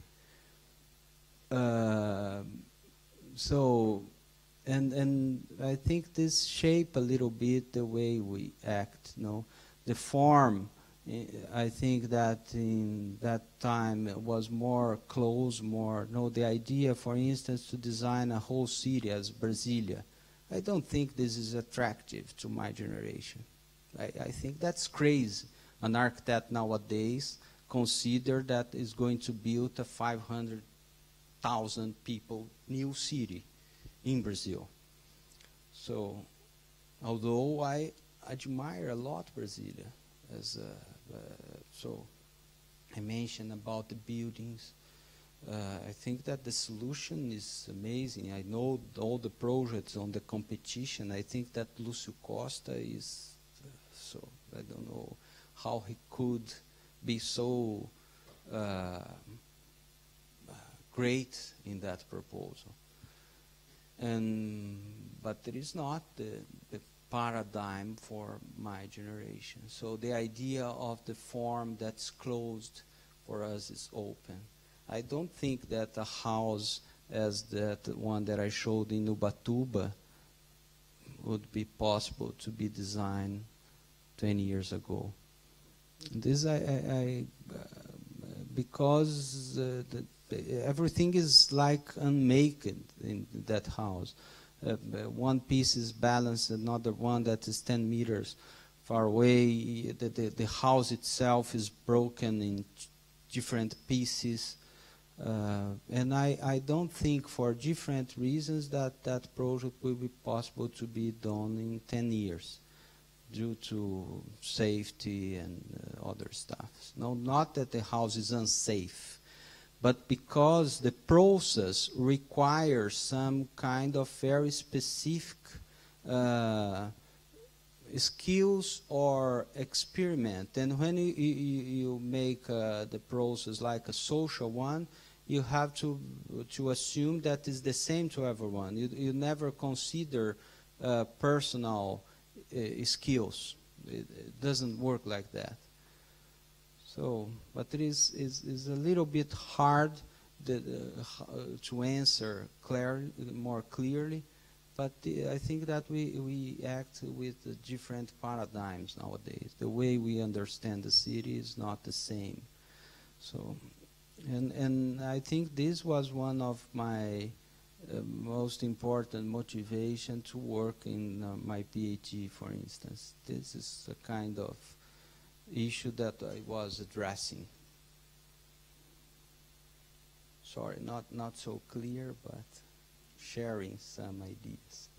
So, and I think this shape a little bit the way we act. The form. I think that in that time it was more close, the idea, for instance, to design a whole city as Brasilia. I don't think this is attractive to my generation. I think that's crazy. An architect nowadays consider that is going to build a 500,000 people new city in Brazil. So, although I admire a lot Brasilia, so I mentioned about the buildings. I think that the solution is amazing. I know all the projects on the competition. I think that Lúcio Costa is, so I don't know how he could be so great in that proposal. But it is not the paradigm for my generation. So the idea of the form that's closed for us is open. I don't think that a house as that one that I showed in Ubatuba would be possible to be designed 20 years ago. This because everything is like unmade in that house. One piece is balanced, another one that is 10 meters far away. The house itself is broken in different pieces. And I don't think, for different reasons, that project will be possible to be done in 10 years. due to safety and other stuff. No, not that the house is unsafe, but because the process requires some kind of very specific skills or experiment. And when you make the process like a social one, you have to assume that it's the same to everyone. You never consider personal skills. It doesn't work like that. So, but it is a little bit hard to answer more clearly. But I think that we act with different paradigms nowadays. The way we understand the city is not the same. So, and I think this was one of my most important motivation to work in my PhD, for instance. This is a kind of issue that I was addressing. Sorry, not so clear, but sharing some ideas.